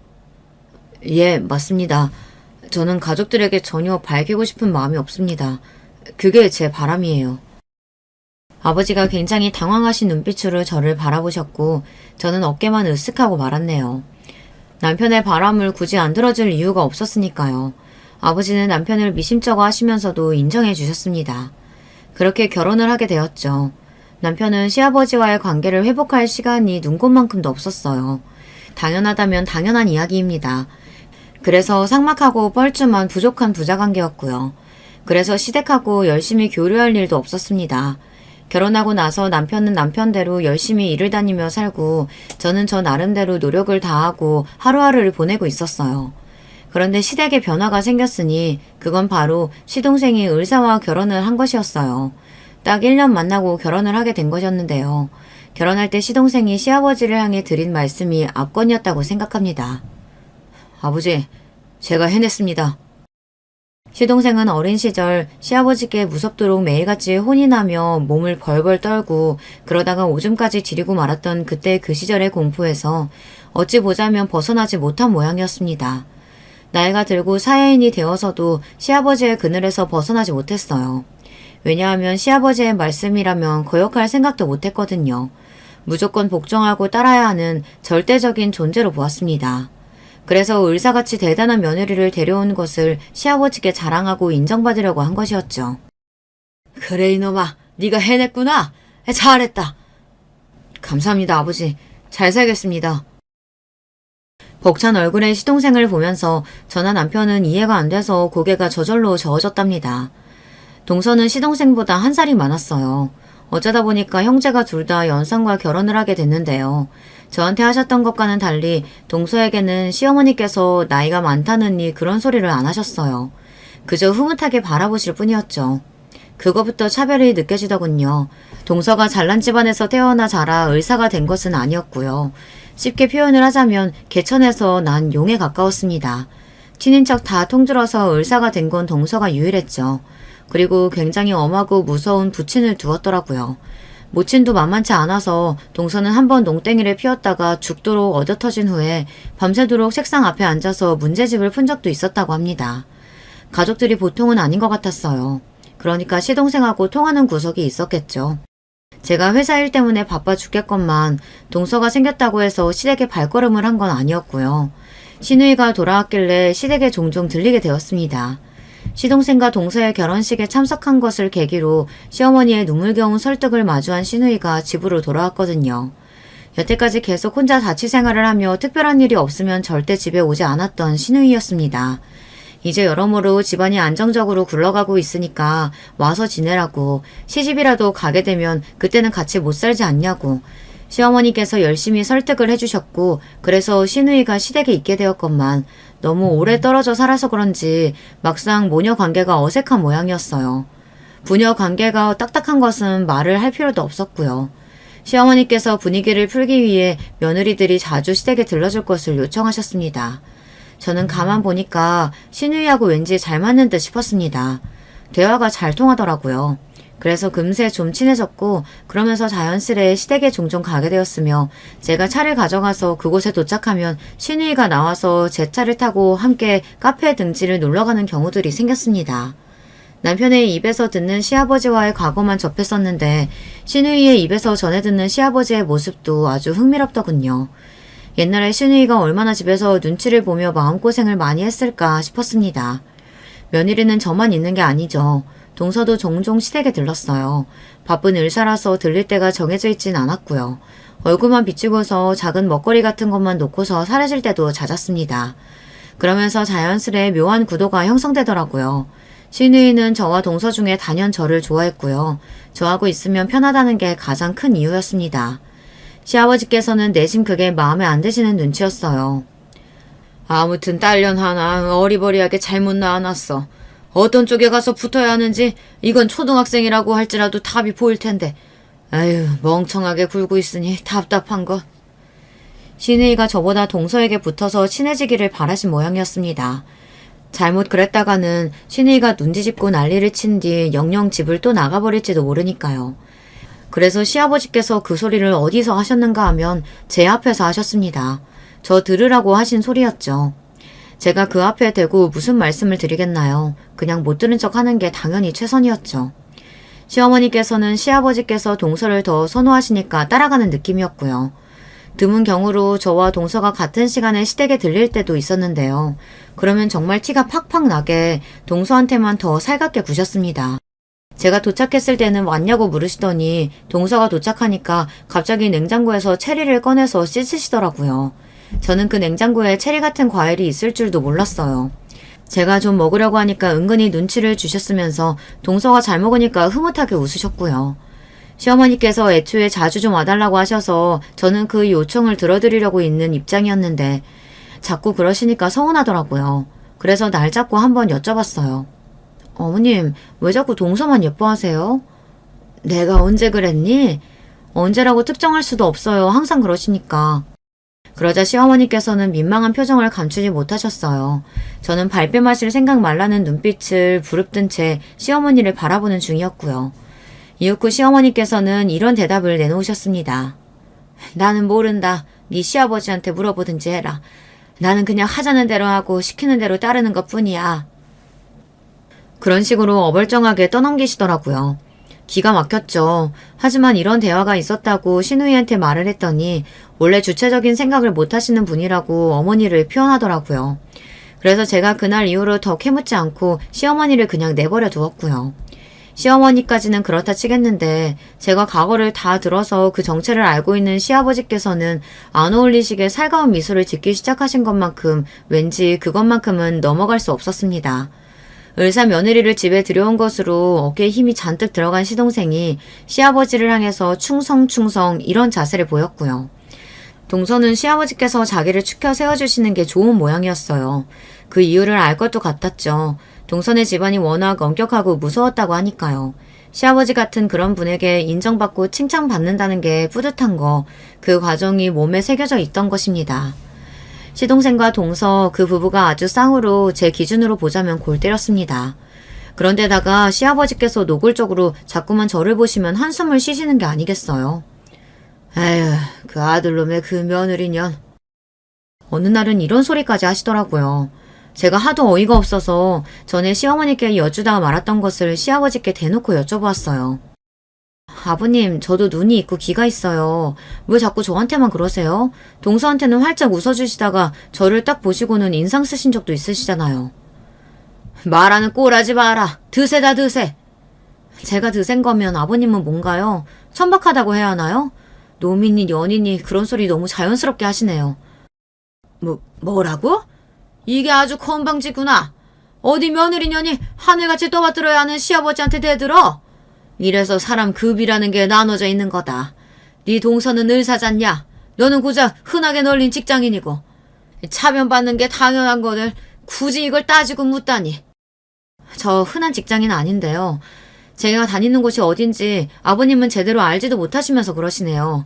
S1: 예, 맞습니다. 저는 가족들에게 전혀 밝히고 싶은 마음이 없습니다. 그게 제 바람이에요. 아버지가 굉장히 당황하신 눈빛으로 저를 바라보셨고 저는 어깨만 으쓱하고 말았네요. 남편의 바람을 굳이 안 들어줄 이유가 없었으니까요. 아버지는 남편을 미심쩍어 하시면서도 인정해 주셨습니다. 그렇게 결혼을 하게 되었죠. 남편은 시아버지와의 관계를 회복할 시간이 눈꽃만큼도 없었어요. 당연하다면 당연한 이야기입니다. 그래서 삭막하고 뻘쭘한 부족한 부자관계였고요. 그래서 시댁하고 열심히 교류할 일도 없었습니다. 결혼하고 나서 남편은 남편대로 열심히 일을 다니며 살고 저는 저 나름대로 노력을 다하고 하루하루를 보내고 있었어요. 그런데 시댁에 변화가 생겼으니 그건 바로 시동생이 을사와 결혼을 한 것이었어요. 딱 1년 만나고 결혼을 하게 된 것이었는데요. 결혼할 때 시동생이 시아버지를 향해 드린 말씀이 압권이었다고 생각합니다. 아버지, 제가 해냈습니다. 시동생은 어린 시절 시아버지께 무섭도록 매일같이 혼이 나며 몸을 벌벌 떨고 그러다가 오줌까지 지리고 말았던 그때 그 시절의 공포에서 어찌 보자면 벗어나지 못한 모양이었습니다. 나이가 들고 사회인이 되어서도 시아버지의 그늘에서 벗어나지 못했어요. 왜냐하면 시아버지의 말씀이라면 거역할 생각도 못했거든요. 무조건 복종하고 따라야 하는 절대적인 존재로 보았습니다. 그래서 을사같이 대단한 며느리를 데려온 것을 시아버지께 자랑하고 인정받으려고 한 것이었죠. 그래 이놈아, 네가 해냈구나. 잘했다. 감사합니다 아버지. 잘 살겠습니다. 벅찬 얼굴의 시동생을 보면서 저나 남편은 이해가 안 돼서 고개가 저절로 저어졌답니다. 동서는 시동생보다 한 살이 많았어요. 어쩌다 보니까 형제가 둘 다 연상과 결혼을 하게 됐는데요. 저한테 하셨던 것과는 달리 동서에게는 시어머니께서 나이가 많다느니 그런 소리를 안 하셨어요. 그저 흐뭇하게 바라보실 뿐이었죠. 그거부터 차별이 느껴지더군요. 동서가 잘난 집안에서 태어나 자라 의사가 된 것은 아니었고요. 쉽게 표현을 하자면 개천에서 난 용에 가까웠습니다. 친인척 다 통들어서 의사가 된 건 동서가 유일했죠. 그리고 굉장히 엄하고 무서운 부친을 두었더라고요. 모친도 만만치 않아서 동서는 한번 농땡이를 피웠다가 죽도록 얻어터진 후에 밤새도록 책상 앞에 앉아서 문제집을 푼 적도 있었다고 합니다. 가족들이 보통은 아닌 것 같았어요. 그러니까 시동생하고 통하는 구석이 있었겠죠. 제가 회사 일 때문에 바빠 죽겠건만 동서가 생겼다고 해서 시댁에 발걸음을 한 건 아니었고요. 시누이가 돌아왔길래 시댁에 종종 들리게 되었습니다. 시동생과 동서의 결혼식에 참석한 것을 계기로 시어머니의 눈물겨운 설득을 마주한 시누이가 집으로 돌아왔거든요. 여태까지 계속 혼자 자취 생활을 하며 특별한 일이 없으면 절대 집에 오지 않았던 시누이였습니다. 이제 여러모로 집안이 안정적으로 굴러가고 있으니까 와서 지내라고, 시집이라도 가게 되면 그때는 같이 못 살지 않냐고 시어머니께서 열심히 설득을 해주셨고, 그래서 시누이가 시댁에 있게 되었건만 너무 오래 떨어져 살아서 그런지 막상 모녀 관계가 어색한 모양이었어요. 부녀 관계가 딱딱한 것은 말을 할 필요도 없었고요. 시어머니께서 분위기를 풀기 위해 며느리들이 자주 시댁에 들러줄 것을 요청하셨습니다. 저는 가만 보니까 시누이하고 왠지 잘 맞는 듯 싶었습니다. 대화가 잘 통하더라고요. 그래서 금세 좀 친해졌고, 그러면서 자연스레 시댁에 종종 가게 되었으며, 제가 차를 가져가서 그곳에 도착하면 시누이가 나와서 제 차를 타고 함께 카페 등지를 놀러가는 경우들이 생겼습니다. 남편의 입에서 듣는 시아버지와의 과거만 접했었는데 시누이의 입에서 전해 듣는 시아버지의 모습도 아주 흥미롭더군요. 옛날에 시누이가 얼마나 집에서 눈치를 보며 마음고생을 많이 했을까 싶었습니다. 며느리는 저만 있는 게 아니죠. 동서도 종종 시댁에 들렀어요. 바쁜 의사라서 들릴 때가 정해져 있진 않았고요. 얼굴만 비추고서 작은 먹거리 같은 것만 놓고서 사라질 때도 잦았습니다. 그러면서 자연스레 묘한 구도가 형성되더라고요. 시누이는 저와 동서 중에 단연 저를 좋아했고요. 저하고 있으면 편하다는 게 가장 큰 이유였습니다. 시아버지께서는 내심 그게 마음에 안 드시는 눈치였어요. 아무튼 딸년 하나 어리버리하게 잘못 낳아놨어. 어떤 쪽에 가서 붙어야 하는지 이건 초등학생이라고 할지라도 답이 보일 텐데. 아유, 멍청하게 굴고 있으니 답답한 것. 시누이가 저보다 동서에게 붙어서 친해지기를 바라신 모양이었습니다. 잘못 그랬다가는 시누이가 눈뒤집고 난리를 친 뒤 영영 집을 또 나가버릴지도 모르니까요. 그래서 시아버지께서 그 소리를 어디서 하셨는가 하면 제 앞에서 하셨습니다. 저 들으라고 하신 소리였죠. 제가 그 앞에 대고 무슨 말씀을 드리겠나요? 그냥 못 들은 척 하는 게 당연히 최선이었죠. 시어머니께서는 시아버지께서 동서를 더 선호하시니까 따라가는 느낌이었고요. 드문 경우로 저와 동서가 같은 시간에 시댁에 들릴 때도 있었는데요. 그러면 정말 티가 팍팍 나게 동서한테만 더 살갑게 구셨습니다. 제가 도착했을 때는 왔냐고 물으시더니 동서가 도착하니까 갑자기 냉장고에서 체리를 꺼내서 씻으시더라고요. 저는 그 냉장고에 체리 같은 과일이 있을 줄도 몰랐어요. 제가 좀 먹으려고 하니까 은근히 눈치를 주셨으면서 동서가 잘 먹으니까 흐뭇하게 웃으셨고요. 시어머니께서 애초에 자주 좀 와달라고 하셔서 저는 그 요청을 들어드리려고 있는 입장이었는데 자꾸 그러시니까 서운하더라고요. 그래서 날 잡고 한번 여쭤봤어요. 어머님, 왜 자꾸 동서만 예뻐하세요? 내가 언제 그랬니? 언제라고 특정할 수도 없어요. 항상 그러시니까. 그러자 시어머니께서는 민망한 표정을 감추지 못하셨어요. 저는 발뺌 마실 생각 말라는 눈빛을 부릅뜬 채 시어머니를 바라보는 중이었고요. 이윽 후 시어머니께서는 이런 대답을 내놓으셨습니다. 나는 모른다. 네 시아버지한테 물어보든지 해라. 나는 그냥 하자는 대로 하고 시키는 대로 따르는 것뿐이야. 그런 식으로 어벌쩡하게 떠넘기시더라고요. 기가 막혔죠. 하지만 이런 대화가 있었다고 시누이한테 말을 했더니 원래 주체적인 생각을 못 하시는 분이라고 어머니를 표현하더라고요. 그래서 제가 그날 이후로 더 캐묻지 않고 시어머니를 그냥 내버려 두었고요. 시어머니까지는 그렇다 치겠는데 제가 과거를 다 들어서 그 정체를 알고 있는 시아버지께서는 안 어울리시게 살가운 미소를 짓기 시작하신 것만큼 왠지 그것만큼은 넘어갈 수 없었습니다. 을사 며느리를 집에 들여온 것으로 어깨에 힘이 잔뜩 들어간 시동생이 시아버지를 향해서 충성 이런 자세를 보였고요. 동서는 시아버지께서 자기를 추켜 세워주시는 게 좋은 모양이었어요. 그 이유를 알 것도 같았죠. 동선의 집안이 워낙 엄격하고 무서웠다고 하니까요. 시아버지 같은 그런 분에게 인정받고 칭찬받는다는 게 뿌듯한 거, 그 과정이 몸에 새겨져 있던 것입니다. 시동생과 동서 그 부부가 아주 쌍으로 제 기준으로 보자면 골 때렸습니다. 그런데다가 시아버지께서 노골적으로 자꾸만 저를 보시면 한숨을 쉬시는 게 아니겠어요. 에휴, 그 아들놈의 그 며느리년. 어느 날은 이런 소리까지 하시더라고요. 제가 하도 어이가 없어서 전에 시어머니께 여쭈다가 말았던 것을 시아버지께 대놓고 여쭤보았어요. 아버님, 저도 눈이 있고 귀가 있어요. 왜 자꾸 저한테만 그러세요? 동서한테는 활짝 웃어주시다가 저를 딱 보시고는 인상 쓰신 적도 있으시잖아요. 말하는 꼴하지 마라. 드세다 드세. 제가 드센 거면 아버님은 뭔가요? 천박하다고 해야 하나요? 놈이니 연이니 그런 소리 너무 자연스럽게 하시네요. 뭐라고? 이게 아주 건방지구나. 어디 며느리년이 하늘같이 떠받들어야 하는 시아버지한테 대들어? 이래서 사람 급이라는 게 나눠져 있는 거다. 네 동서는 을사잖냐? 너는 고작 흔하게 널린 직장인이고. 차별받는 게 당연한 거를 굳이 이걸 따지고 묻다니. 저 흔한 직장인 아닌데요. 제가 다니는 곳이 어딘지 아버님은 제대로 알지도 못하시면서 그러시네요.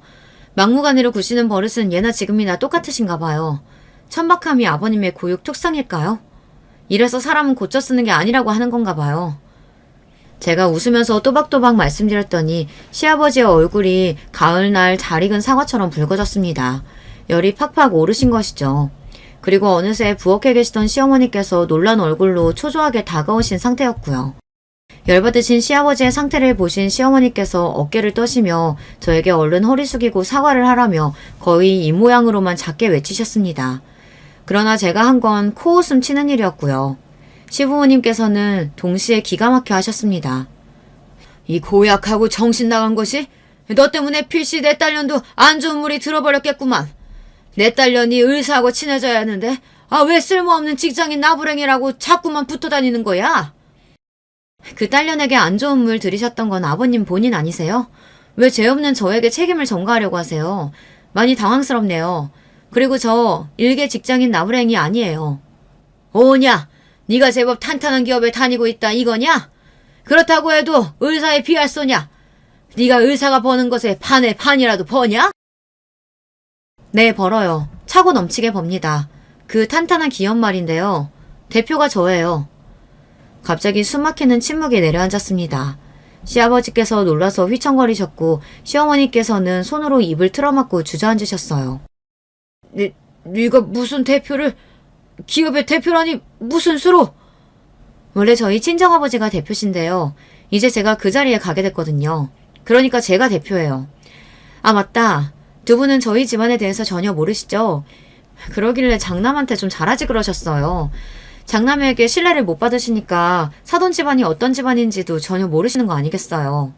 S1: 막무가내로 구시는 버릇은 예나 지금이나 똑같으신가 봐요. 천박함이 아버님의 고육 특성일까요? 이래서 사람은 고쳐 쓰는 게 아니라고 하는 건가 봐요. 제가 웃으면서 또박또박 말씀드렸더니 시아버지의 얼굴이 가을날 잘 익은 사과처럼 붉어졌습니다. 열이 팍팍 오르신 것이죠. 그리고 어느새 부엌에 계시던 시어머니께서 놀란 얼굴로 초조하게 다가오신 상태였고요. 열받으신 시아버지의 상태를 보신 시어머니께서 어깨를 떠시며 저에게 얼른 허리 숙이고 사과를 하라며 거의 이 모양으로만 작게 외치셨습니다. 그러나 제가 한 건 코웃음 치는 일이었고요. 시부모님께서는 동시에 기가 막혀 하셨습니다. 이 고약하고 정신 나간 것이 너 때문에 필시 내 딸년도 안 좋은 물이 들어버렸겠구만. 내 딸년이 의사하고 친해져야 하는데 왜 쓸모없는 직장인 나부랭이라고 자꾸만 붙어 다니는 거야? 그 딸년에게 안 좋은 물 들이셨던 건 아버님 본인 아니세요? 왜 죄 없는 저에게 책임을 전가하려고 하세요? 많이 당황스럽네요. 그리고 저 일개 직장인 나부랭이 아니에요. 오냐? 네가 제법 탄탄한 기업에 다니고 있다 이거냐? 그렇다고 해도 의사에 비할 소냐? 네가 의사가 버는 것에 반의 반이라도 버냐? 네, 벌어요. 차고 넘치게 법니다. 그 탄탄한 기업 말인데요. 대표가 저예요. 갑자기 숨막히는 침묵이 내려앉았습니다. 시아버지께서 놀라서 휘청거리셨고 시어머니께서는 손으로 입을 틀어막고 주저앉으셨어요. 네가 무슨 대표를... 기업의 대표라니 무슨 수로? 원래 저희 친정아버지가 대표신데요. 이제 제가 그 자리에 가게 됐거든요. 그러니까 제가 대표예요. 아, 맞다. 두 분은 저희 집안에 대해서 전혀 모르시죠? 그러길래 장남한테 좀 잘하지 그러셨어요. 장남에게 신뢰를 못 받으시니까 사돈 집안이 어떤 집안인지도 전혀 모르시는 거 아니겠어요.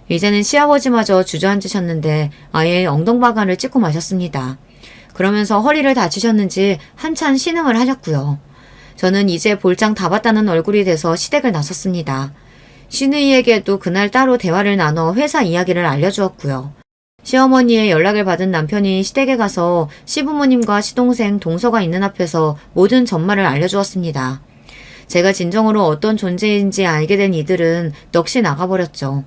S1: 이제는 시아버지마저 주저앉으셨는데 아예 엉덩바가를 찍고 마셨습니다. 그러면서 허리를 다치셨는지 한참 신음을 하셨고요. 저는 이제 볼장 다 봤다는 얼굴이 돼서 시댁을 나섰습니다. 시누이에게도 그날 따로 대화를 나눠 회사 이야기를 알려주었고요. 시어머니의 연락을 받은 남편이 시댁에 가서 시부모님과 시동생 동서가 있는 앞에서 모든 전말을 알려주었습니다. 제가 진정으로 어떤 존재인지 알게 된 이들은 넋이 나가버렸죠.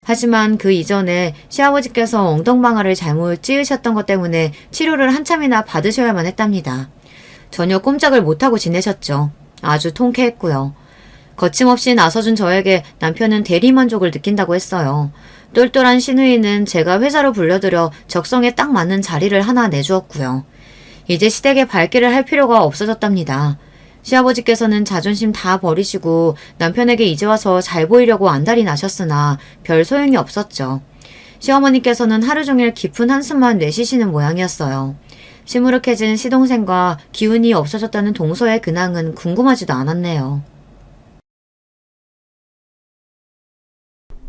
S1: 하지만 그 이전에 시아버지께서 엉덩방아를 잘못 찌으셨던 것 때문에 치료를 한참이나 받으셔야만 했답니다. 전혀 꼼짝을 못하고 지내셨죠. 아주 통쾌했고요. 거침없이 나서준 저에게 남편은 대리만족을 느낀다고 했어요. 똘똘한 시누이는 제가 회사로 불려들여 적성에 딱 맞는 자리를 하나 내주었고요. 이제 시댁에 발길을 할 필요가 없어졌답니다. 시아버지께서는 자존심 다 버리시고 남편에게 이제 와서 잘 보이려고 안달이 나셨으나 별 소용이 없었죠. 시어머니께서는 하루 종일 깊은 한숨만 내쉬시는 모양이었어요. 시무룩해진 시동생과 기운이 없어졌다는 동서의 근황은 궁금하지도 않았네요.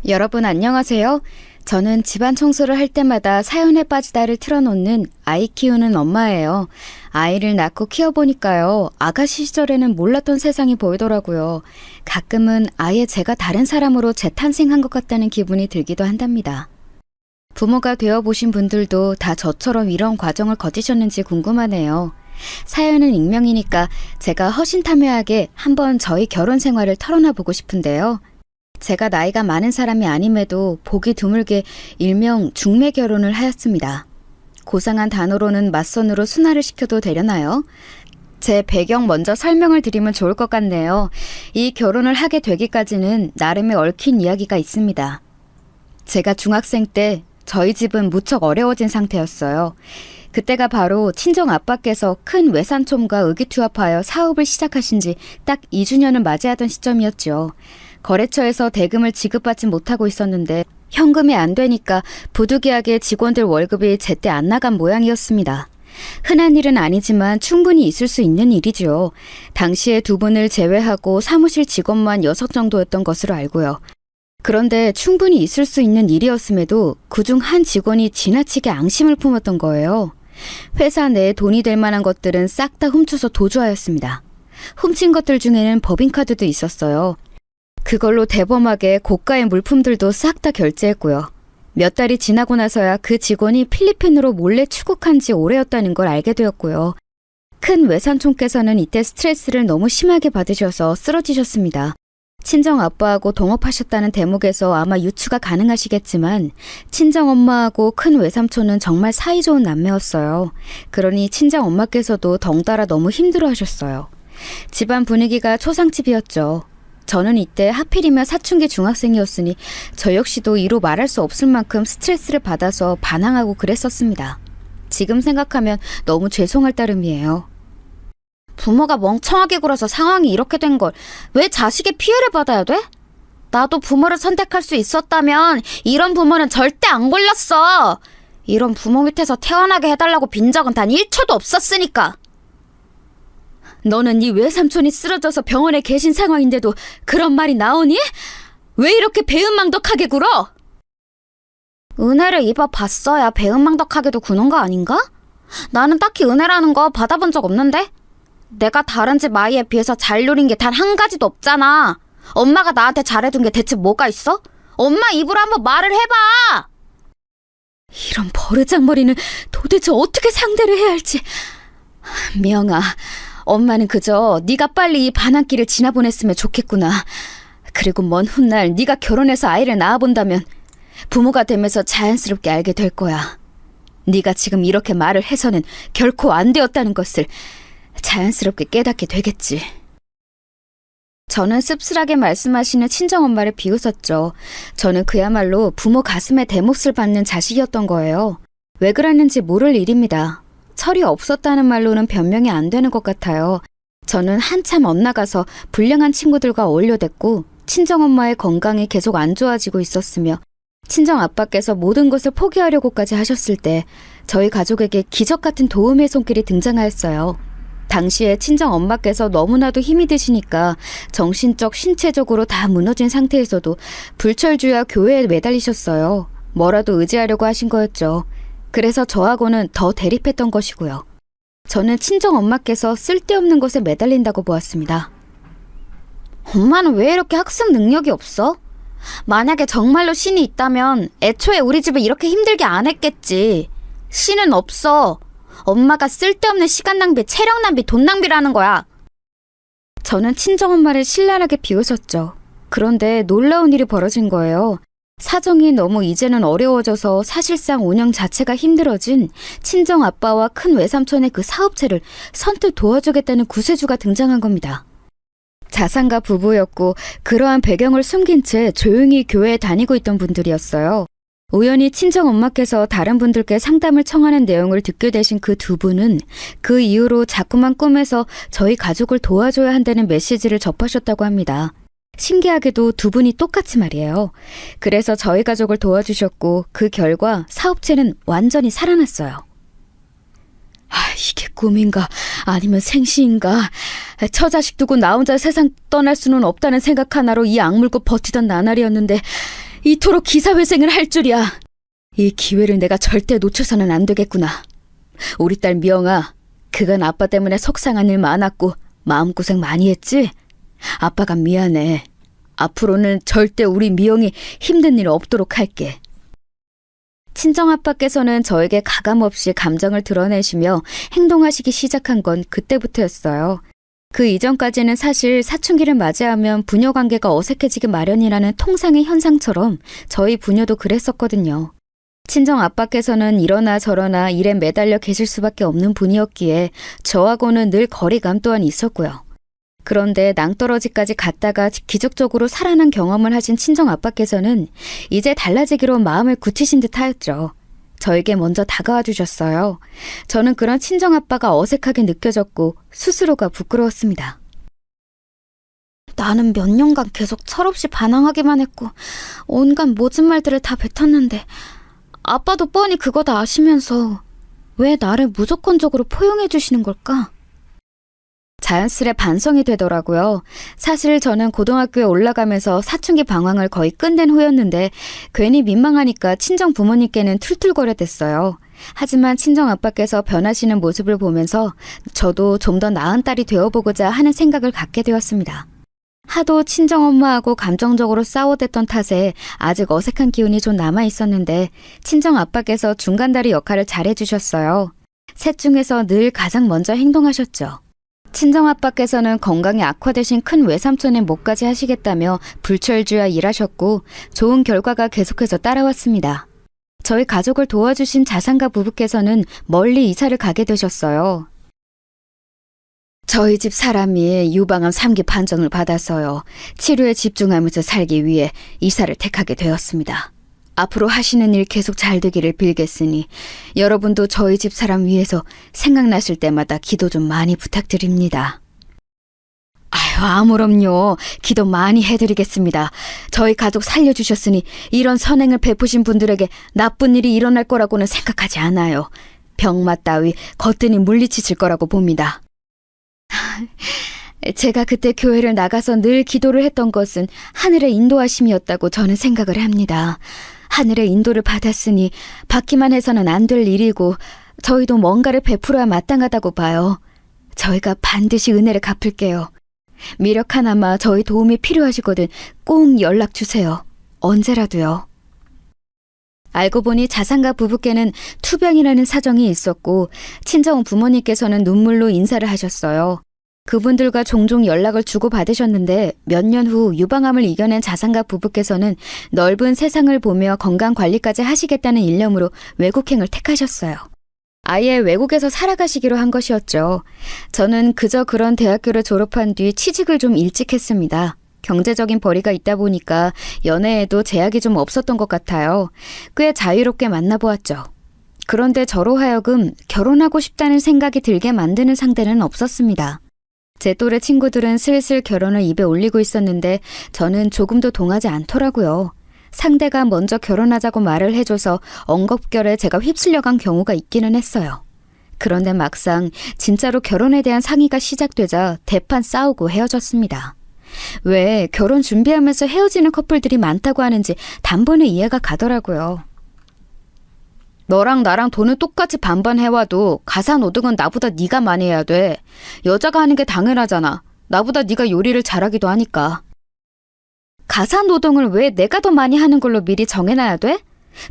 S2: 여러분 안녕하세요. 저는 집안 청소를 할 때마다 사연에 빠지다를 틀어놓는 아이 키우는 엄마예요. 아이를 낳고 키워보니까요. 아가씨 시절에는 몰랐던 세상이 보이더라고요. 가끔은 아예 제가 다른 사람으로 재탄생한 것 같다는 기분이 들기도 한답니다. 부모가 되어보신 분들도 다 저처럼 이런 과정을 거치셨는지 궁금하네요. 사연은 익명이니까 제가 허심탄회하게 한번 저희 결혼 생활을 털어놔 보고 싶은데요. 제가 나이가 많은 사람이 아님에도 보기 드물게 일명 중매 결혼을 하였습니다. 고상한 단어로는 맞선으로 순화를 시켜도 되려나요? 제 배경 먼저 설명을 드리면 좋을 것 같네요. 이 결혼을 하게 되기까지는 나름의 얽힌 이야기가 있습니다. 제가 중학생 때 저희 집은 무척 어려워진 상태였어요. 그때가 바로 친정 아빠께서 큰 외삼촌과 의기투합하여 사업을 시작하신 지 딱 2주년을 맞이하던 시점이었죠. 거래처에서 대금을 지급받지 못하고 있었는데 현금이 안 되니까 부득이하게 직원들 월급이 제때 안 나간 모양이었습니다. 흔한 일은 아니지만 충분히 있을 수 있는 일이죠. 당시에 두 분을 제외하고 사무실 직원만 6 정도였던 것으로 알고요. 그런데 충분히 있을 수 있는 일이었음에도 그중 한 직원이 지나치게 앙심을 품었던 거예요. 회사 내에 돈이 될 만한 것들은 싹 다 훔쳐서 도주하였습니다. 훔친 것들 중에는 법인카드도 있었어요. 그걸로 대범하게 고가의 물품들도 싹 다 결제했고요. 몇 달이 지나고 나서야 그 직원이 필리핀으로 몰래 추국한 지 오래였다는 걸 알게 되었고요. 큰 외삼촌께서는 이때 스트레스를 너무 심하게 받으셔서 쓰러지셨습니다. 친정 아빠하고 동업하셨다는 대목에서 아마 유추가 가능하시겠지만 친정 엄마하고 큰 외삼촌은 정말 사이좋은 남매였어요. 그러니 친정 엄마께서도 덩달아 너무 힘들어하셨어요. 집안 분위기가 초상집이었죠. 저는 이때 하필이면 사춘기 중학생이었으니 저 역시도 이루 말할 수 없을 만큼 스트레스를 받아서 반항하고 그랬었습니다. 지금 생각하면 너무 죄송할 따름이에요. 부모가 멍청하게 굴어서 상황이 이렇게 된 걸 왜 자식의 피해를 받아야 돼? 나도 부모를 선택할 수 있었다면 이런 부모는 절대 안 골랐어. 이런 부모 밑에서 태어나게 해달라고 빈 적은 단 1초도 없었으니까. 너는 네 외삼촌이 쓰러져서 병원에 계신 상황인데도 그런 말이 나오니? 왜 이렇게 배은망덕하게 굴어? 은혜를 입어봤어야 배은망덕하게도 구는 거 아닌가? 나는 딱히 은혜라는 거 받아본 적 없는데? 내가 다른 집 아이에 비해서 잘 누린 게 단 한 가지도 없잖아. 엄마가 나한테 잘해둔 게 대체 뭐가 있어? 엄마 입으로 한번 말을 해봐! 이런 버르장머리는 도대체 어떻게 상대를 해야 할지. 명아, 엄마는 그저 네가 빨리 이 반항기를 지나보냈으면 좋겠구나. 그리고 먼 훗날 네가 결혼해서 아이를 낳아본다면 부모가 되면서 자연스럽게 알게 될 거야. 네가 지금 이렇게 말을 해서는 결코 안 되었다는 것을 자연스럽게 깨닫게 되겠지. 저는 씁쓸하게 말씀하시는 친정엄마를 비웃었죠. 저는 그야말로 부모 가슴에 대못을 받는 자식이었던 거예요. 왜 그랬는지 모를 일입니다. 철이 없었다는 말로는 변명이 안 되는 것 같아요. 저는 한참 엇나가서 불량한 친구들과 어울려댔고 친정엄마의 건강이 계속 안 좋아지고 있었으며 친정아빠께서 모든 것을 포기하려고까지 하셨을 때 저희 가족에게 기적 같은 도움의 손길이 등장하였어요. 당시에 친정엄마께서 너무나도 힘이 드시니까 정신적, 신체적으로 다 무너진 상태에서도 불철주야 교회에 매달리셨어요. 뭐라도 의지하려고 하신 거였죠. 그래서 저하고는 더 대립했던 것이고요. 저는 친정엄마께서 쓸데없는 것에 매달린다고 보았습니다. 엄마는 왜 이렇게 학습 능력이 없어? 만약에 정말로 신이 있다면 애초에 우리 집을 이렇게 힘들게 안 했겠지. 신은 없어. 엄마가 쓸데없는 시간 낭비, 체력 낭비, 돈 낭비라는 거야. 저는 친정엄마를 신랄하게 비웃었죠. 그런데 놀라운 일이 벌어진 거예요. 사정이 너무 이제는 어려워져서 사실상 운영 자체가 힘들어진 친정아빠와 큰 외삼촌의 그 사업체를 선뜻 도와주겠다는 구세주가 등장한 겁니다. 자산가 부부였고 그러한 배경을 숨긴 채 조용히 교회에 다니고 있던 분들이었어요. 우연히 친정엄마께서 다른 분들께 상담을 청하는 내용을 듣게 되신 그 두 분은 그 이후로 자꾸만 꿈에서 저희 가족을 도와줘야 한다는 메시지를 접하셨다고 합니다. 신기하게도 두 분이 똑같이 말이에요. 그래서 저희 가족을 도와주셨고 그 결과 사업체는 완전히 살아났어요. 이게 꿈인가 아니면 생시인가. 처자식 두고 나 혼자 세상 떠날 수는 없다는 생각 하나로 이 악물고 버티던 나날이었는데 이토록 기사회생을 할 줄이야. 이 기회를 내가 절대 놓쳐서는 안 되겠구나. 우리 딸 미영아, 그간 아빠 때문에 속상한 일 많았고 마음고생 많이 했지? 아빠가 미안해. 앞으로는 절대 우리 미영이 힘든 일 없도록 할게. 친정아빠께서는 저에게 가감없이 감정을 드러내시며 행동하시기 시작한 건 그때부터였어요. 그 이전까지는 사실 사춘기를 맞이하면 부녀 관계가 어색해지기 마련이라는 통상의 현상처럼 저희 부녀도 그랬었거든요. 친정아빠께서는 이러나 저러나 일에 매달려 계실 수밖에 없는 분이었기에 저하고는 늘 거리감 또한 있었고요. 그런데 낭떠러지까지 갔다가 기적적으로 살아난 경험을 하신 친정아빠께서는 이제 달라지기로 마음을 굳히신 듯 하였죠. 저에게 먼저 다가와 주셨어요. 저는 그런 친정아빠가 어색하게 느껴졌고 스스로가 부끄러웠습니다. 나는 몇 년간 계속 철없이 반항하기만 했고 온갖 모진 말들을 다 뱉었는데 아빠도 뻔히 그거 다 아시면서 왜 나를 무조건적으로 포용해 주시는 걸까? 자연스레 반성이 되더라고요. 사실 저는 고등학교에 올라가면서 사춘기 방황을 거의 끝낸 후였는데 괜히 민망하니까 친정 부모님께는 툴툴거렸댔어요. 하지만 친정 아빠께서 변하시는 모습을 보면서 저도 좀 더 나은 딸이 되어보고자 하는 생각을 갖게 되었습니다. 하도 친정엄마하고 감정적으로 싸워댔던 탓에 아직 어색한 기운이 좀 남아있었는데 친정 아빠께서 중간다리 역할을 잘해주셨어요. 셋 중에서 늘 가장 먼저 행동하셨죠. 친정아빠께서는 건강이 악화되신 큰 외삼촌의 목까지 하시겠다며 불철주야 일하셨고 좋은 결과가 계속해서 따라왔습니다. 저희 가족을 도와주신 자산가 부부께서는 멀리 이사를 가게 되셨어요. 저희 집 사람이 유방암 3기 판정을 받아서요. 치료에 집중하면서 살기 위해 이사를 택하게 되었습니다. 앞으로 하시는 일 계속 잘 되기를 빌겠으니 여러분도 저희 집 사람 위해서 생각나실 때마다 기도 좀 많이 부탁드립니다. 아무럼요. 기도 많이 해드리겠습니다. 저희 가족 살려주셨으니 이런 선행을 베푸신 분들에게 나쁜 일이 일어날 거라고는 생각하지 않아요. 병맛 따위 거뜬히 물리치실 거라고 봅니다. 제가 그때 교회를 나가서 늘 기도를 했던 것은 하늘의 인도하심이었다고 저는 생각을 합니다. 하늘의 인도를 받았으니 받기만 해서는 안 될 일이고 저희도 뭔가를 베풀어야 마땅하다고 봐요. 저희가 반드시 은혜를 갚을게요. 미력 하나마 저희 도움이 필요하시거든 꼭 연락 주세요. 언제라도요. 알고 보니 자산가 부부께는 투병이라는 사정이 있었고 친정 부모님께서는 눈물로 인사를 하셨어요. 그분들과 종종 연락을 주고받으셨는데 몇 년 후 유방암을 이겨낸 자산가 부부께서는 넓은 세상을 보며 건강관리까지 하시겠다는 일념으로 외국행을 택하셨어요. 아예 외국에서 살아가시기로 한 것이었죠. 저는 그저 그런 대학교를 졸업한 뒤 취직을 좀 일찍 했습니다. 경제적인 벌이가 있다 보니까 연애에도 제약이 좀 없었던 것 같아요. 꽤 자유롭게 만나보았죠. 그런데 저로 하여금 결혼하고 싶다는 생각이 들게 만드는 상대는 없었습니다. 제 또래 친구들은 슬슬 결혼을 입에 올리고 있었는데 저는 조금도 동하지 않더라고요. 상대가 먼저 결혼하자고 말을 해줘서 엉겁결에 제가 휩쓸려간 경우가 있기는 했어요. 그런데 막상 진짜로 결혼에 대한 상의가 시작되자 대판 싸우고 헤어졌습니다. 왜 결혼 준비하면서 헤어지는 커플들이 많다고 하는지 단번에 이해가 가더라고요. 너랑 나랑 돈을 똑같이 반반 해와도 가사노동은 나보다 네가 많이 해야 돼. 여자가 하는 게 당연하잖아. 나보다 네가 요리를 잘하기도 하니까. 가사노동을 왜 내가 더 많이 하는 걸로 미리 정해놔야 돼?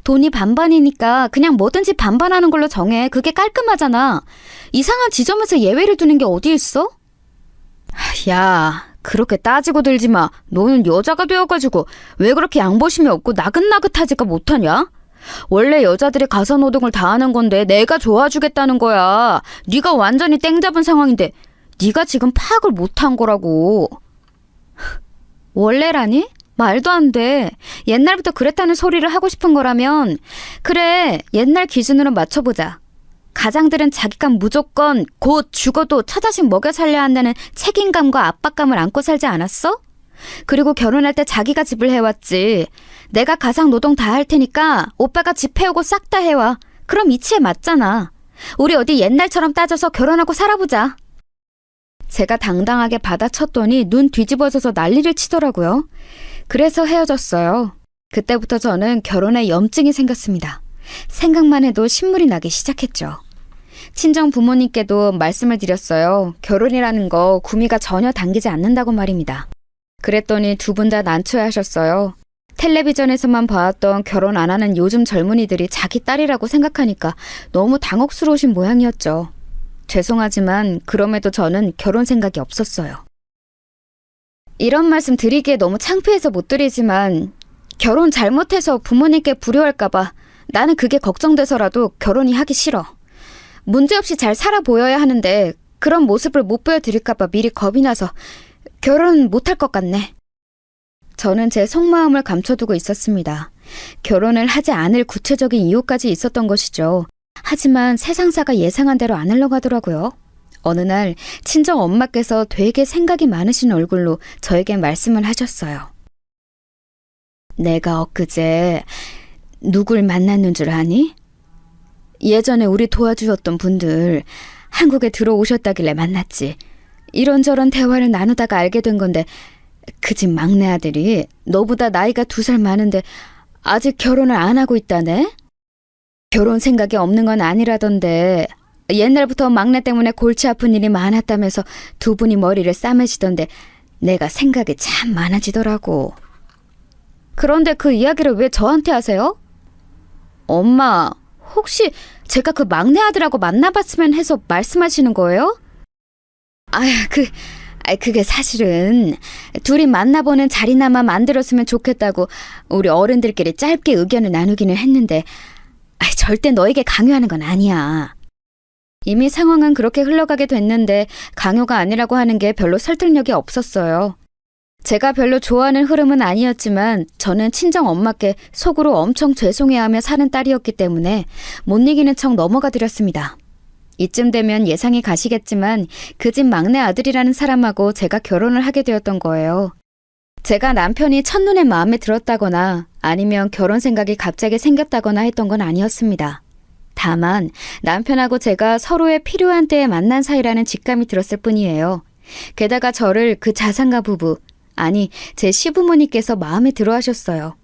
S2: 돈이 반반이니까 그냥 뭐든지 반반하는 걸로 정해. 그게 깔끔하잖아. 이상한 지점에서 예외를 두는 게 어디 있어? 야, 그렇게 따지고 들지 마. 너는 여자가 되어가지고 왜 그렇게 양보심이 없고 나긋나긋하지가 못하냐? 원래 여자들이 가사노동을 다 하는 건데 내가 좋아주겠다는 거야. 네가 완전히 땡 잡은 상황인데 네가 지금 파악을 못한 거라고. 원래라니? 말도 안 돼. 옛날부터 그랬다는 소리를 하고 싶은 거라면 그래, 옛날 기준으로 맞춰보자. 가장들은 자기가 무조건 곧 죽어도 처자식 먹여 살려야 한다는 책임감과 압박감을 안고 살지 않았어? 그리고 결혼할 때 자기가 집을 해왔지. 내가 가상 노동 다 할 테니까 오빠가 집 해오고 싹 다 해와. 그럼 이치에 맞잖아. 우리 어디 옛날처럼 따져서 결혼하고 살아보자. 제가 당당하게 받아쳤더니 눈 뒤집어져서 난리를 치더라고요. 그래서 헤어졌어요. 그때부터 저는 결혼에 염증이 생겼습니다. 생각만 해도 신물이 나기 시작했죠. 친정 부모님께도 말씀을 드렸어요. 결혼이라는 거 구미가 전혀 당기지 않는다고 말입니다. 그랬더니 두 분 다 난처해하셨어요. 텔레비전에서만 봐왔던 결혼 안 하는 요즘 젊은이들이 자기 딸이라고 생각하니까 너무 당혹스러우신 모양이었죠. 죄송하지만 그럼에도 저는 결혼 생각이 없었어요. 이런 말씀 드리기에 너무 창피해서 못 드리지만 결혼 잘못해서 부모님께 불효할까봐 나는 그게 걱정돼서라도 결혼이 하기 싫어. 문제없이 잘 살아 보여야 하는데 그런 모습을 못 보여드릴까봐 미리 겁이 나서 결혼 못할 것 같네. 저는 제 속마음을 감춰두고 있었습니다. 결혼을 하지 않을 구체적인 이유까지 있었던 것이죠. 하지만 세상사가 예상한 대로 안 흘러가더라고요. 어느 날 친정 엄마께서 되게 생각이 많으신 얼굴로 저에게 말씀을 하셨어요. 내가 엊그제 누굴 만났는 줄 아니? 예전에 우리 도와주셨던 분들 한국에 들어오셨다길래 만났지. 이런저런 대화를 나누다가 알게 된 건데 그 집 막내 아들이 너보다 나이가 2살 많은데 아직 결혼을 안 하고 있다네? 결혼 생각이 없는 건 아니라던데 옛날부터 막내 때문에 골치 아픈 일이 많았다면서 두 분이 머리를 싸매시던데 내가 생각이 참 많아지더라고. 그런데 그 이야기를 왜 저한테 하세요? 엄마, 혹시 제가 그 막내 아들하고 만나봤으면 해서 말씀하시는 거예요? 그게 사실은 둘이 만나보는 자리나마 만들었으면 좋겠다고 우리 어른들끼리 짧게 의견을 나누기는 했는데 절대 너에게 강요하는 건 아니야. 이미 상황은 그렇게 흘러가게 됐는데 강요가 아니라고 하는 게 별로 설득력이 없었어요. 제가 별로 좋아하는 흐름은 아니었지만 저는 친정 엄마께 속으로 엄청 죄송해하며 사는 딸이었기 때문에 못 이기는 척 넘어가 드렸습니다. 이쯤 되면 예상이 가시겠지만 그 집 막내 아들이라는 사람하고 제가 결혼을 하게 되었던 거예요. 제가 남편이 첫눈에 마음에 들었다거나 아니면 결혼 생각이 갑자기 생겼다거나 했던 건 아니었습니다. 다만 남편하고 제가 서로의 필요한 때에 만난 사이라는 직감이 들었을 뿐이에요. 게다가 저를 그 자상가 부부, 아니 제 시부모님께서 마음에 들어 하셨어요.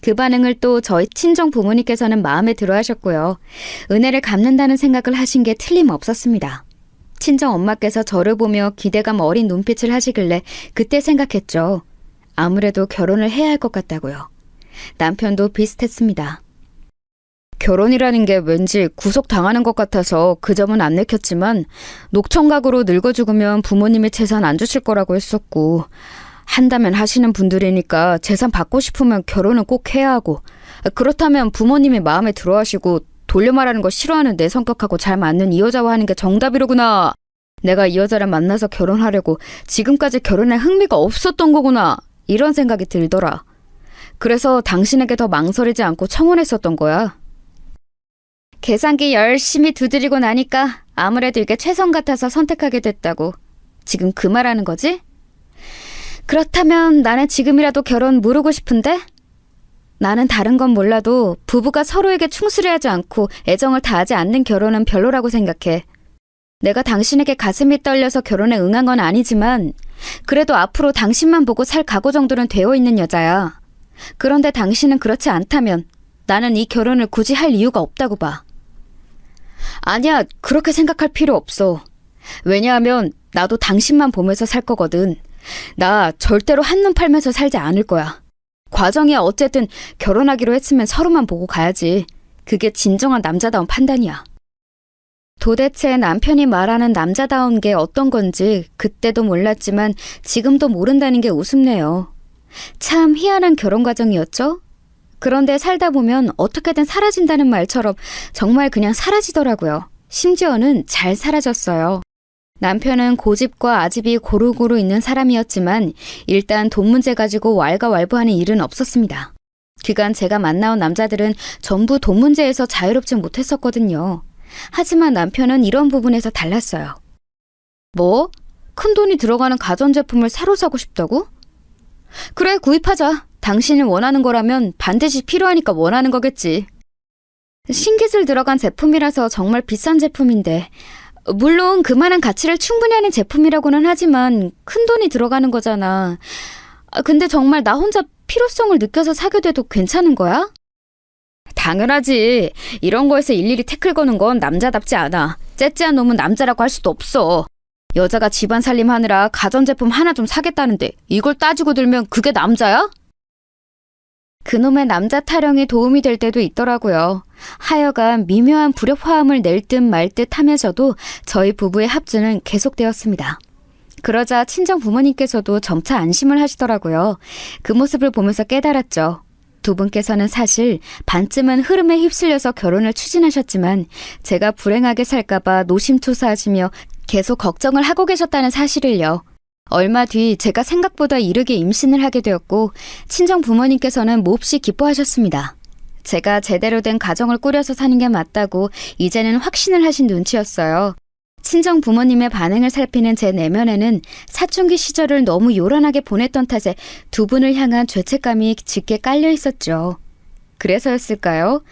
S2: 그 반응을 또 저희 친정 부모님께서는 마음에 들어 하셨고요. 은혜를 갚는다는 생각을 하신 게 틀림없었습니다. 친정 엄마께서 저를 보며 기대감 어린 눈빛을 하시길래 그때 생각했죠. 아무래도 결혼을 해야 할 것 같다고요. 남편도 비슷했습니다. 결혼이라는 게 왠지 구속당하는 것 같아서 그 점은 안 내켰지만 녹청각으로 늙어 죽으면 부모님이 재산 안 주실 거라고 했었고 한다면 하시는 분들이니까 재산 받고 싶으면 결혼은 꼭 해야 하고 그렇다면 부모님이 마음에 들어 하시고 돌려 말하는 거 싫어하는 내 성격하고 잘 맞는 이 여자와 하는 게 정답이로구나. 내가 이 여자를 만나서 결혼하려고 지금까지 결혼에 흥미가 없었던 거구나. 이런 생각이 들더라. 그래서 당신에게 더 망설이지 않고 청혼했었던 거야. 계산기 열심히 두드리고 나니까 아무래도 이게 최선 같아서 선택하게 됐다고. 지금 그 말하는 거지? 그렇다면 나는 지금이라도 결혼 무르고 싶은데? 나는 다른 건 몰라도 부부가 서로에게 충실하지 않고 애정을 다하지 않는 결혼은 별로라고 생각해. 내가 당신에게 가슴이 떨려서 결혼에 응한 건 아니지만 그래도 앞으로 당신만 보고 살 각오 정도는 되어 있는 여자야. 그런데 당신은 그렇지 않다면 나는 이 결혼을 굳이 할 이유가 없다고 봐. 아니야, 그렇게 생각할 필요 없어. 왜냐하면 나도 당신만 보면서 살 거거든. 나 절대로 한눈 팔면서 살지 않을 거야. 과정이야 어쨌든 결혼하기로 했으면 서로만 보고 가야지. 그게 진정한 남자다운 판단이야. 도대체 남편이 말하는 남자다운 게 어떤 건지 그때도 몰랐지만 지금도 모른다는 게 우습네요. 참 희한한 결혼 과정이었죠? 그런데 살다 보면 어떻게든 사라진다는 말처럼 정말 그냥 사라지더라고요. 심지어는 잘 사라졌어요. 남편은 고집과 아집이 고루고루 있는 사람이었지만 일단 돈 문제 가지고 왈가왈부하는 일은 없었습니다. 그간 제가 만나온 남자들은 전부 돈 문제에서 자유롭지 못했었거든요. 하지만 남편은 이런 부분에서 달랐어요. 뭐? 큰 돈이 들어가는 가전제품을 새로 사고 싶다고? 그래, 구입하자. 당신이 원하는 거라면 반드시 필요하니까 원하는 거겠지. 신기술 들어간 제품이라서 정말 비싼 제품인데 물론 그만한 가치를 충분히 하는 제품이라고는 하지만 큰 돈이 들어가는 거잖아. 근데 정말 나 혼자 필요성을 느껴서 사게 돼도 괜찮은 거야? 당연하지. 이런 거에서 일일이 태클 거는 건 남자답지 않아. 째째한 놈은 남자라고 할 수도 없어. 여자가 집안 살림하느라 가전제품 하나 좀 사겠다는데 이걸 따지고 들면 그게 남자야? 그놈의 남자 타령이 도움이 될 때도 있더라고요. 하여간 미묘한 불협화음을 낼 듯 말 듯 하면서도 저희 부부의 합주는 계속되었습니다. 그러자 친정 부모님께서도 점차 안심을 하시더라고요. 그 모습을 보면서 깨달았죠. 두 분께서는 사실 반쯤은 흐름에 휩쓸려서 결혼을 추진하셨지만 제가 불행하게 살까봐 노심초사하시며 계속 걱정을 하고 계셨다는 사실을요. 얼마 뒤 제가 생각보다 이르게 임신을 하게 되었고 친정 부모님께서는 몹시 기뻐하셨습니다. 제가 제대로 된 가정을 꾸려서 사는 게 맞다고 이제는 확신을 하신 눈치였어요. 친정 부모님의 반응을 살피는 제 내면에는 사춘기 시절을 너무 요란하게 보냈던 탓에 두 분을 향한 죄책감이 짙게 깔려 있었죠. 그래서였을까요?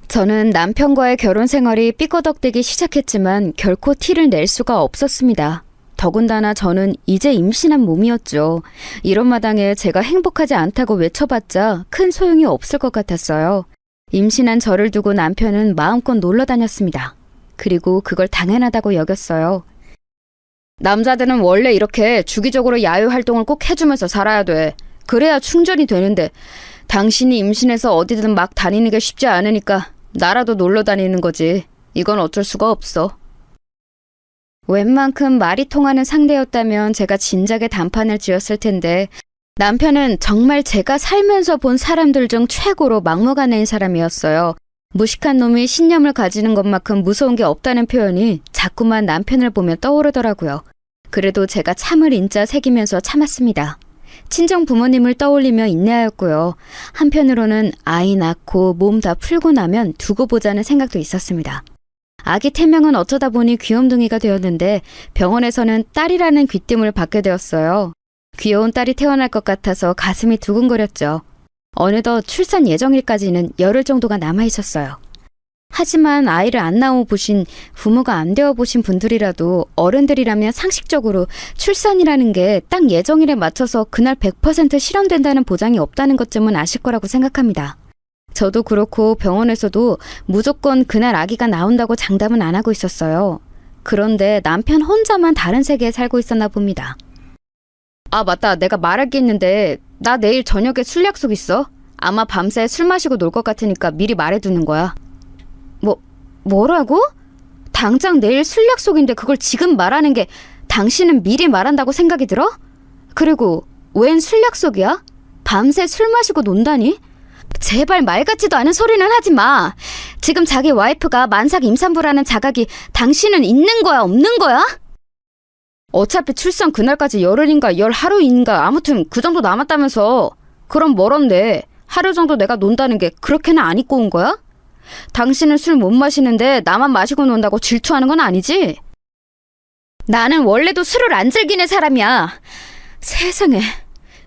S2: 저는 남편과의 결혼 생활이 삐거덕대기 시작했지만 결코 티를 낼 수가 없었습니다. 더군다나 저는 이제 임신한 몸이었죠. 이런 마당에 제가 행복하지 않다고 외쳐봤자 큰 소용이 없을 것 같았어요. 임신한 저를 두고 남편은 마음껏 놀러 다녔습니다. 그리고 그걸 당연하다고 여겼어요. 남자들은 원래 이렇게 주기적으로 야외 활동을 꼭 해주면서 살아야 돼. 그래야 충전이 되는데 당신이 임신해서 어디든 막 다니는 게 쉽지 않으니까 나라도 놀러 다니는 거지. 이건 어쩔 수가 없어. 웬만큼 말이 통하는 상대였다면 제가 진작에 단판을 지었을 텐데 남편은 정말 제가 살면서 본 사람들 중 최고로 막무가내인 사람이었어요. 무식한 놈이 신념을 가지는 것만큼 무서운 게 없다는 표현이 자꾸만 남편을 보면 떠오르더라고요. 그래도 제가 참을 인자 새기면서 참았습니다. 친정 부모님을 떠올리며 인내하였고요. 한편으로는 아이 낳고 몸 다 풀고 나면 두고 보자는 생각도 있었습니다. 아기 태명은 어쩌다 보니 귀염둥이가 되었는데 병원에서는 딸이라는 귀띔을 받게 되었어요. 귀여운 딸이 태어날 것 같아서 가슴이 두근거렸죠. 어느덧 출산 예정일까지는 열흘 정도가 남아있었어요. 하지만 아이를 안 낳아 보신, 부모가 안 되어 보신 분들이라도 어른들이라면 상식적으로 출산이라는 게 딱 예정일에 맞춰서 그날 100% 실현된다는 보장이 없다는 것쯤은 아실 거라고 생각합니다. 저도 그렇고 병원에서도 무조건 그날 아기가 나온다고 장담은 안 하고 있었어요. 그런데 남편 혼자만 다른 세계에 살고 있었나 봅니다. 아, 맞다. 내가 말할 게 있는데 나 내일 저녁에 술 약속 있어. 아마 밤새 술 마시고 놀 것 같으니까 미리 말해두는 거야. 뭐라고? 당장 내일 술 약속인데 그걸 지금 말하는 게 당신은 미리 말한다고 생각이 들어? 그리고 웬 술 약속이야? 밤새 술 마시고 논다니? 제발 말 같지도 않은 소리는 하지 마. 지금 자기 와이프가 만삭 임산부라는 자각이 당신은 있는 거야, 없는 거야? 어차피 출산 그날까지 열흘인가 열하루인가 아무튼 그 정도 남았다면서. 그럼 멀었네. 하루 정도 내가 논다는 게 그렇게는 안 입고 온 거야? 당신은 술 못 마시는데 나만 마시고 논다고 질투하는 건 아니지? 나는 원래도 술을 안 즐기는 사람이야. 세상에.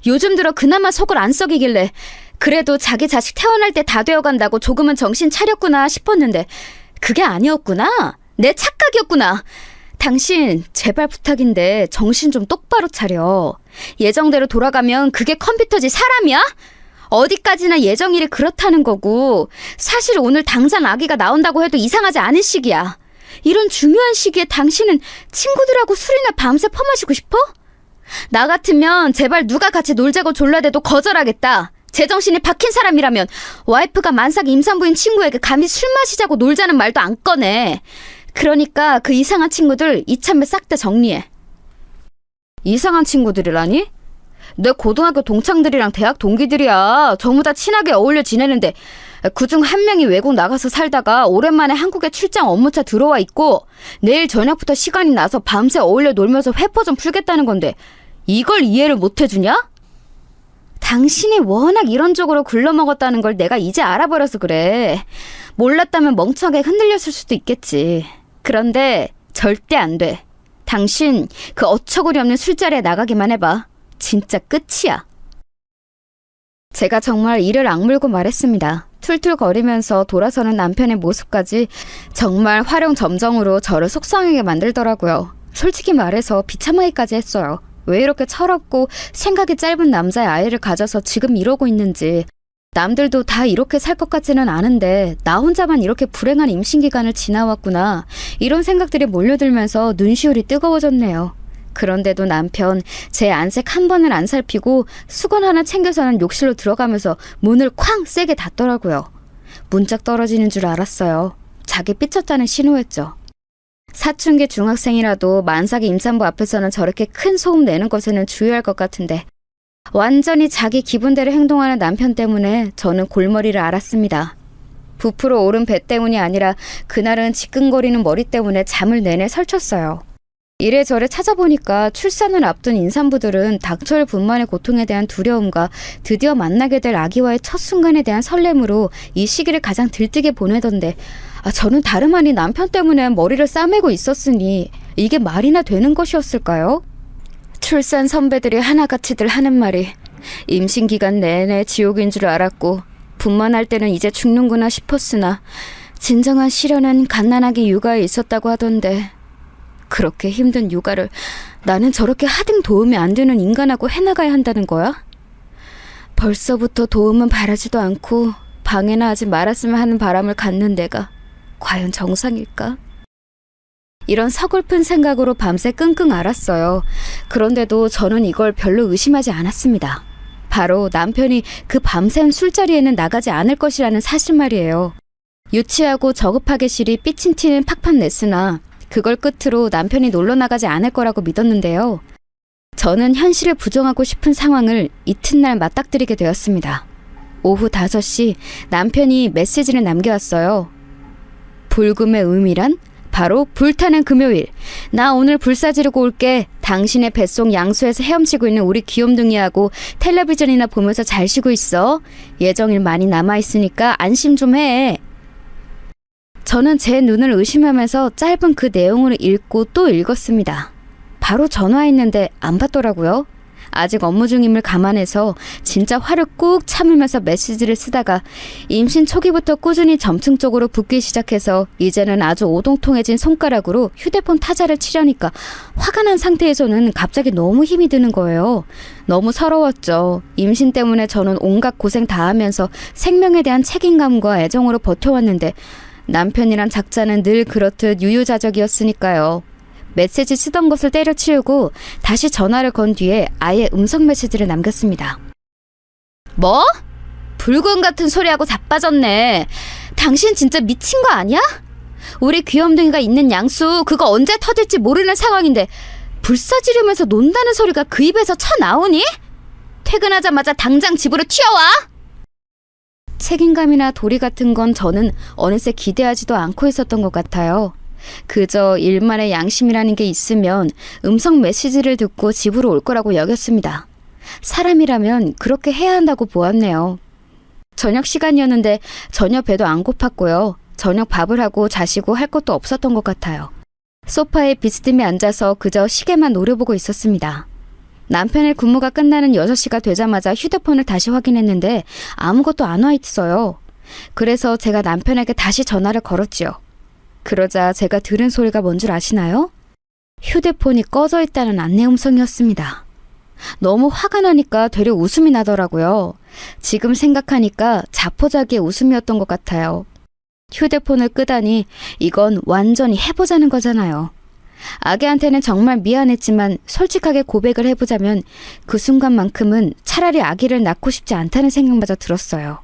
S2: 요즘 들어 그나마 속을 안 썩이길래 그래도 자기 자식 태어날 때 다 되어간다고 조금은 정신 차렸구나 싶었는데 그게 아니었구나. 내 착각이었구나. 당신 제발 부탁인데 정신 좀 똑바로 차려. 예정대로 돌아가면 그게 컴퓨터지 사람이야? 어디까지나 예정일이 그렇다는 거고 사실 오늘 당장 아기가 나온다고 해도 이상하지 않은 시기야. 이런 중요한 시기에 당신은 친구들하고 술이나 밤새 퍼마시고 싶어? 나 같으면 제발 누가 같이 놀자고 졸라대도 거절하겠다. 제정신이 박힌 사람이라면 와이프가 만삭 임산부인 친구에게 감히 술 마시자고 놀자는 말도 안 꺼내. 그러니까 그 이상한 친구들 이참에 싹 다 정리해. 이상한 친구들이라니? 내 고등학교 동창들이랑 대학 동기들이야. 전부 다 친하게 어울려 지내는데 그중 한 명이 외국 나가서 살다가 오랜만에 한국에 출장 업무차 들어와 있고 내일 저녁부터 시간이 나서 밤새 어울려 놀면서 회포 좀 풀겠다는 건데 이걸 이해를 못 해주냐? 당신이 워낙 이런 쪽으로 굴러먹었다는 걸 내가 이제 알아버려서 그래. 몰랐다면 멍청하게 흔들렸을 수도 있겠지. 그런데 절대 안 돼. 당신 그 어처구니 없는 술자리에 나가기만 해봐. 진짜 끝이야. 제가 정말 이를 악물고 말했습니다. 툴툴거리면서 돌아서는 남편의 모습까지 정말 활용점정으로 저를 속상하게 만들더라고요. 솔직히 말해서 비참하기까지 했어요. 왜 이렇게 철없고 생각이 짧은 남자의 아이를 가져서 지금 이러고 있는지. 남들도 다 이렇게 살 것 같지는 않은데 나 혼자만 이렇게 불행한 임신기간을 지나왔구나. 이런 생각들이 몰려들면서 눈시울이 뜨거워졌네요. 그런데도 남편 제 안색 한 번을 안 살피고 수건 하나 챙겨서는 욕실로 들어가면서 문을 쾅 세게 닫더라고요. 문짝 떨어지는 줄 알았어요. 자기 삐쳤다는 신호였죠. 사춘기 중학생이라도 만삭이 임산부 앞에서는 저렇게 큰 소음 내는 것에는 주의할 것 같은데 완전히 자기 기분대로 행동하는 남편 때문에 저는 골머리를 앓았습니다. 부풀어 오른 배 때문이 아니라 그날은 지끈거리는 머리 때문에 잠을 내내 설쳤어요. 이래저래 찾아보니까 출산을 앞둔 임산부들은 닥쳐올 분만의 고통에 대한 두려움과 드디어 만나게 될 아기와의 첫 순간에 대한 설렘으로 이 시기를 가장 들뜨게 보내던데 저는 다름 아닌 남편 때문에 머리를 싸매고 있었으니 이게 말이나 되는 것이었을까요? 출산 선배들이 하나같이들 하는 말이 임신 기간 내내 지옥인 줄 알았고 분만할 때는 이제 죽는구나 싶었으나 진정한 시련은 갓난아기 육아에 있었다고 하던데 그렇게 힘든 육아를 나는 저렇게 하등 도움이 안 되는 인간하고 해나가야 한다는 거야? 벌써부터 도움은 바라지도 않고 방해나 하지 말았으면 하는 바람을 갖는 내가 과연 정상일까? 이런 서글픈 생각으로 밤새 끙끙 앓았어요. 그런데도 저는 이걸 별로 의심하지 않았습니다. 바로 남편이 그 밤샘 술자리에는 나가지 않을 것이라는 사실 말이에요. 유치하고 저급하게 실이 삐친 티는 팍팍 냈으나 그걸 끝으로 남편이 놀러 나가지 않을 거라고 믿었는데요. 저는 현실을 부정하고 싶은 상황을 이튿날 맞닥뜨리게 되었습니다. 오후 5시 남편이 메시지를 남겨왔어요. 불금의 의미란? 바로 불타는 금요일. 나 오늘 불사 지르고 올게. 당신의 뱃속 양수에서 헤엄치고 있는 우리 귀염둥이하고 텔레비전이나 보면서 잘 쉬고 있어. 예정일 많이 남아있으니까 안심 좀 해. 저는 제 눈을 의심하면서 짧은 그 내용을 읽고 또 읽었습니다. 바로 전화했는데 안 받더라고요. 아직 업무 중임을 감안해서 진짜 화를 꾹 참으면서 메시지를 쓰다가 임신 초기부터 꾸준히 점층 쪽으로 붓기 시작해서 이제는 아주 오동통해진 손가락으로 휴대폰 타자를 치려니까 화가 난 상태에서는 갑자기 너무 힘이 드는 거예요. 너무 서러웠죠. 임신 때문에 저는 온갖 고생 다 하면서 생명에 대한 책임감과 애정으로 버텨왔는데 남편이란 작자는 늘 그렇듯 유유자적이었으니까요. 메시지 쓰던 것을 때려치우고 다시 전화를 건 뒤에 아예 음성 메시지를 남겼습니다. 뭐? 불금 같은 소리하고 자빠졌네. 당신 진짜 미친 거 아니야? 우리 귀염둥이가 있는 양수 그거 언제 터질지 모르는 상황인데 불사 지르면서 논다는 소리가 그 입에서 쳐나오니? 퇴근하자마자 당장 집으로 튀어와! 책임감이나 도리 같은 건 저는 어느새 기대하지도 않고 있었던 것 같아요. 그저 일만의 양심이라는 게 있으면 음성 메시지를 듣고 집으로 올 거라고 여겼습니다. 사람이라면 그렇게 해야 한다고 보았네요. 저녁 시간이었는데 전혀 배도 안 고팠고요. 저녁 밥을 하고 자시고 할 것도 없었던 것 같아요. 소파에 비스듬히 앉아서 그저 시계만 노려보고 있었습니다. 남편의 근무가 끝나는 6시가 되자마자 휴대폰을 다시 확인했는데 아무것도 안 와 있어요. 그래서 제가 남편에게 다시 전화를 걸었지요. 그러자 제가 들은 소리가 뭔 줄 아시나요? 휴대폰이 꺼져 있다는 안내 음성이었습니다. 너무 화가 나니까 되려 웃음이 나더라고요. 지금 생각하니까 자포자기의 웃음이었던 것 같아요. 휴대폰을 끄다니 이건 완전히 해보자는 거잖아요. 아기한테는 정말 미안했지만 솔직하게 고백을 해보자면 그 순간만큼은 차라리 아기를 낳고 싶지 않다는 생각마저 들었어요.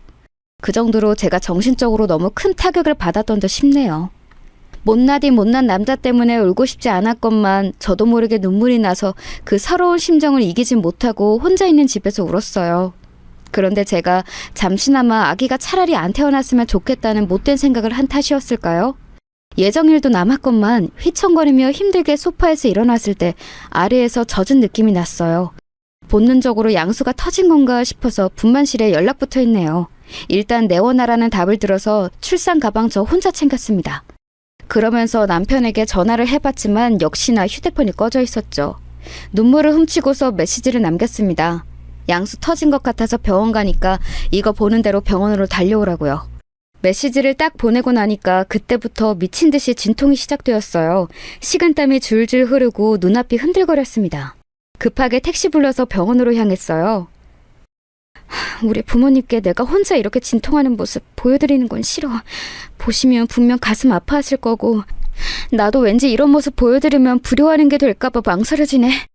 S2: 그 정도로 제가 정신적으로 너무 큰 타격을 받았던 듯 싶네요. 못나디 못난 남자 때문에 울고 싶지 않았건만 저도 모르게 눈물이 나서 그 서러운 심정을 이기지 못하고 혼자 있는 집에서 울었어요. 그런데 제가 잠시나마 아기가 차라리 안 태어났으면 좋겠다는 못된 생각을 한 탓이었을까요? 예정일도 남았건만 휘청거리며 힘들게 소파에서 일어났을 때 아래에서 젖은 느낌이 났어요. 본능적으로 양수가 터진 건가 싶어서 분만실에 연락부터 했네요. 일단 내원하라는 답을 들어서 출산 가방 저 혼자 챙겼습니다. 그러면서 남편에게 전화를 해봤지만 역시나 휴대폰이 꺼져 있었죠. 눈물을 훔치고서 메시지를 남겼습니다. 양수 터진 것 같아서 병원 가니까 이거 보는 대로 병원으로 달려오라고요. 메시지를 딱 보내고 나니까 그때부터 미친 듯이 진통이 시작되었어요. 식은땀이 줄줄 흐르고 눈앞이 흔들거렸습니다. 급하게 택시 불러서 병원으로 향했어요. 우리 부모님께 내가 혼자 이렇게 진통하는 모습 보여드리는 건 싫어. 보시면 분명 가슴 아파하실 거고 나도 왠지 이런 모습 보여드리면 불효하는 게 될까봐 망설여지네.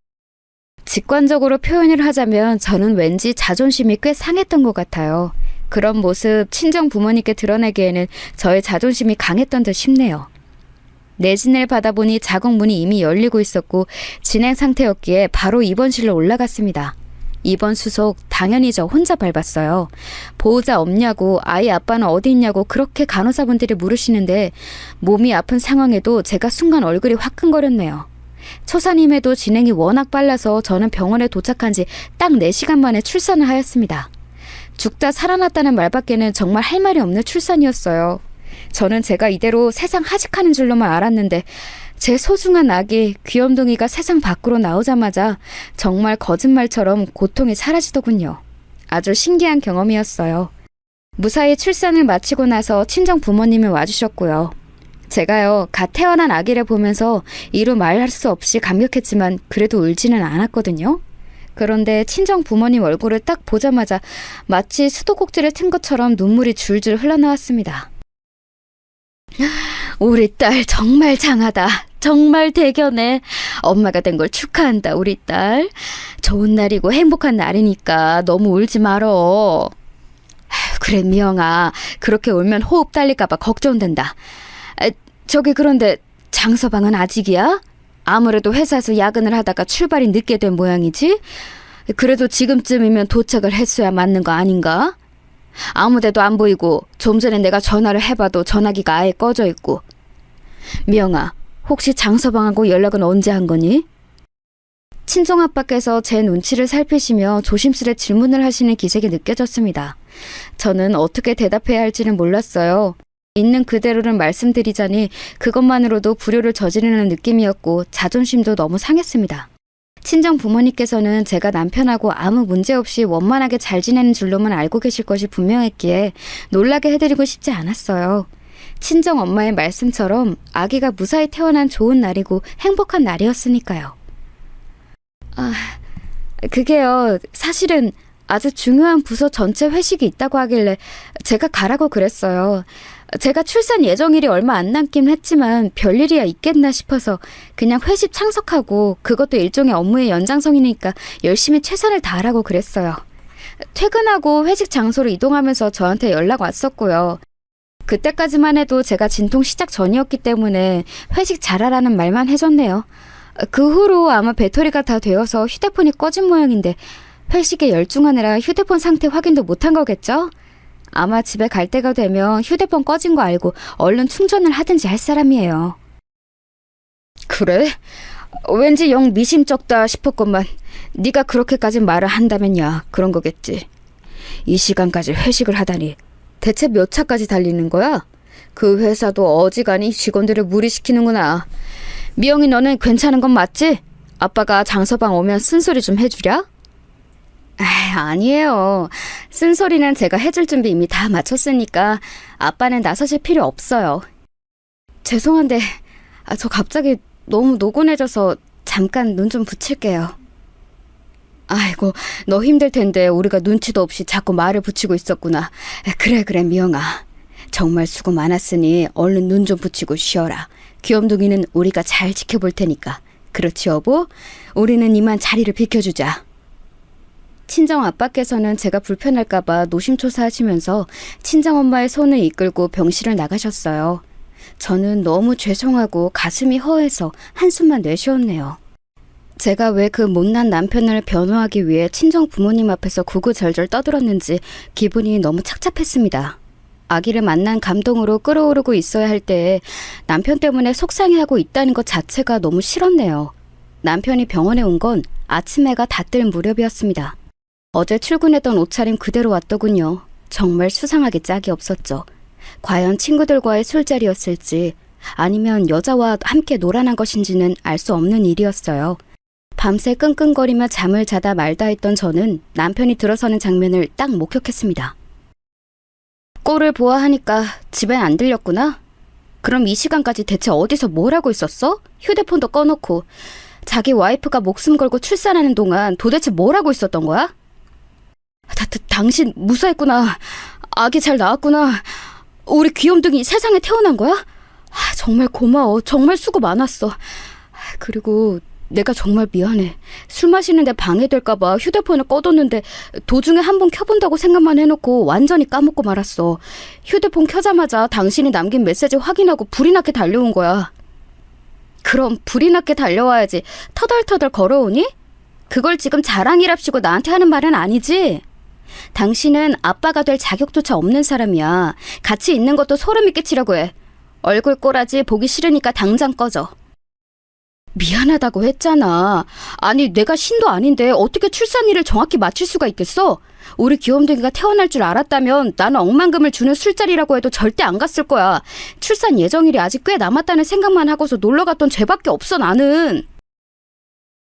S2: 직관적으로 표현을 하자면 저는 왠지 자존심이 꽤 상했던 것 같아요. 그런 모습 친정 부모님께 드러내기에는 저의 자존심이 강했던 듯 싶네요. 내진을 받아보니 자궁문이 이미 열리고 있었고 진행 상태였기에 바로 입원실로 올라갔습니다. 입원 수속 당연히 저 혼자 밟았어요. 보호자 없냐고 아이 아빠는 어디 있냐고 그렇게 간호사분들이 물으시는데 몸이 아픈 상황에도 제가 순간 얼굴이 화끈거렸네요. 초산임에도 진행이 워낙 빨라서 저는 병원에 도착한 지 딱 4시간 만에 출산을 하였습니다. 죽다 살아났다는 말밖에는 정말 할 말이 없는 출산이었어요. 저는 제가 이대로 세상 하직하는 줄로만 알았는데 제 소중한 아기 귀염둥이가 세상 밖으로 나오자마자 정말 거짓말처럼 고통이 사라지더군요. 아주 신기한 경험이었어요. 무사히 출산을 마치고 나서 친정 부모님이 와주셨고요. 제가요, 갓 태어난 아기를 보면서 이루 말할 수 없이 감격했지만 그래도 울지는 않았거든요. 그런데 친정 부모님 얼굴을 딱 보자마자 마치 수도꼭지를 튼 것처럼 눈물이 줄줄 흘러나왔습니다. 우리 딸 정말 장하다. 정말 대견해. 엄마가 된 걸 축하한다, 우리 딸. 좋은 날이고 행복한 날이니까 너무 울지 말어. 그래, 미영아. 그렇게 울면 호흡 딸릴까봐 걱정된다. 저기 그런데 장서방은 아직이야? 아무래도 회사에서 야근을 하다가 출발이 늦게 된 모양이지? 그래도 지금쯤이면 도착을 했어야 맞는 거 아닌가? 아무데도 안 보이고 좀 전에 내가 전화를 해봐도 전화기가 아예 꺼져 있고. 미영아, 혹시 장서방하고 연락은 언제 한 거니? 친정아빠께서 제 눈치를 살피시며 조심스레 질문을 하시는 기색이 느껴졌습니다. 저는 어떻게 대답해야 할지는 몰랐어요. 있는 그대로를 말씀드리자니 그것만으로도 불효를 저지르는 느낌이었고 자존심도 너무 상했습니다. 친정 부모님께서는 제가 남편하고 아무 문제 없이 원만하게 잘 지내는 줄로만 알고 계실 것이 분명했기에 놀라게 해드리고 싶지 않았어요. 친정 엄마의 말씀처럼 아기가 무사히 태어난 좋은 날이고 행복한 날이었으니까요. 그게요, 사실은 아주 중요한 부서 전체 회식이 있다고 하길래 제가 가라고 그랬어요. 제가 출산 예정일이 얼마 안 남긴 했지만 별일이야 있겠나 싶어서 그냥 회식 참석하고 그것도 일종의 업무의 연장선이니까 열심히 최선을 다하라고 그랬어요. 퇴근하고 회식 장소로 이동하면서 저한테 연락 왔었고요. 그때까지만 해도 제가 진통 시작 전이었기 때문에 회식 잘하라는 말만 해줬네요. 그 후로 아마 배터리가 다 되어서 휴대폰이 꺼진 모양인데 회식에 열중하느라 휴대폰 상태 확인도 못한 거겠죠? 아마 집에 갈 때가 되면 휴대폰 꺼진 거 알고 얼른 충전을 하든지 할 사람이에요. 그래? 왠지 영 미심쩍다 싶었건만 네가 그렇게까지 말을 한다면야 그런 거겠지. 이 시간까지 회식을 하다니 대체 몇 차까지 달리는 거야? 그 회사도 어지간히 직원들을 무리시키는구나. 미영이 너는 괜찮은 건 맞지? 아빠가 장서방 오면 쓴소리 좀 해주랴? 아니에요. 쓴소리는 제가 해줄 준비 이미 다 마쳤으니까 아빠는 나서실 필요 없어요. 죄송한데 저 갑자기 너무 노곤해져서 잠깐 눈 좀 붙일게요. 아이고, 너 힘들 텐데 우리가 눈치도 없이 자꾸 말을 붙이고 있었구나. 그래 미영아. 정말 수고 많았으니 얼른 눈 좀 붙이고 쉬어라. 귀염둥이는 우리가 잘 지켜볼 테니까. 그렇지 여보? 우리는 이만 자리를 비켜주자. 친정 아빠께서는 제가 불편할까봐 노심초사하시면서 친정 엄마의 손을 이끌고 병실을 나가셨어요. 저는 너무 죄송하고 가슴이 허해서 한숨만 내쉬었네요. 제가 왜 그 못난 남편을 변호하기 위해 친정 부모님 앞에서 구구절절 떠들었는지 기분이 너무 착잡했습니다. 아기를 만난 감동으로 끓어오르고 있어야 할 때에 남편 때문에 속상해하고 있다는 것 자체가 너무 싫었네요. 남편이 병원에 온 건 아침 해가 다 뜰 무렵이었습니다. 어제 출근했던 옷차림 그대로 왔더군요. 정말 수상하게 짝이 없었죠. 과연 친구들과의 술자리였을지 아니면 여자와 함께 놀아난 것인지는 알 수 없는 일이었어요. 밤새 끙끙거리며 잠을 자다 말다 했던 저는 남편이 들어서는 장면을 딱 목격했습니다. 꼴을 보아하니까 집엔 안 들렸구나? 그럼 이 시간까지 대체 어디서 뭘 하고 있었어? 휴대폰도 꺼놓고. 자기 와이프가 목숨 걸고 출산하는 동안 도대체 뭘 하고 있었던 거야? 당신 무사했구나. 아기 잘 나왔구나. 우리 귀염둥이 세상에 태어난 거야? 정말 고마워. 정말 수고 많았어. 그리고 내가 정말 미안해. 술 마시는데 방해될까봐 휴대폰을 꺼뒀는데 도중에 한번 켜본다고 생각만 해놓고 완전히 까먹고 말았어. 휴대폰 켜자마자 당신이 남긴 메시지 확인하고 불이 나게 달려온 거야. 그럼 불이 나게 달려와야지 터덜터덜 걸어오니? 그걸 지금 자랑이랍시고 나한테 하는 말은 아니지? 당신은 아빠가 될 자격조차 없는 사람이야. 같이 있는 것도 소름이 끼치려고 해. 얼굴 꼬라지 보기 싫으니까 당장 꺼져. 미안하다고 했잖아. 아니 내가 신도 아닌데 어떻게 출산일을 정확히 맞출 수가 있겠어? 우리 귀염둥이가 태어날 줄 알았다면 나는 억만금을 주는 술자리라고 해도 절대 안 갔을 거야. 출산 예정일이 아직 꽤 남았다는 생각만 하고서 놀러갔던 죄밖에 없어 나는.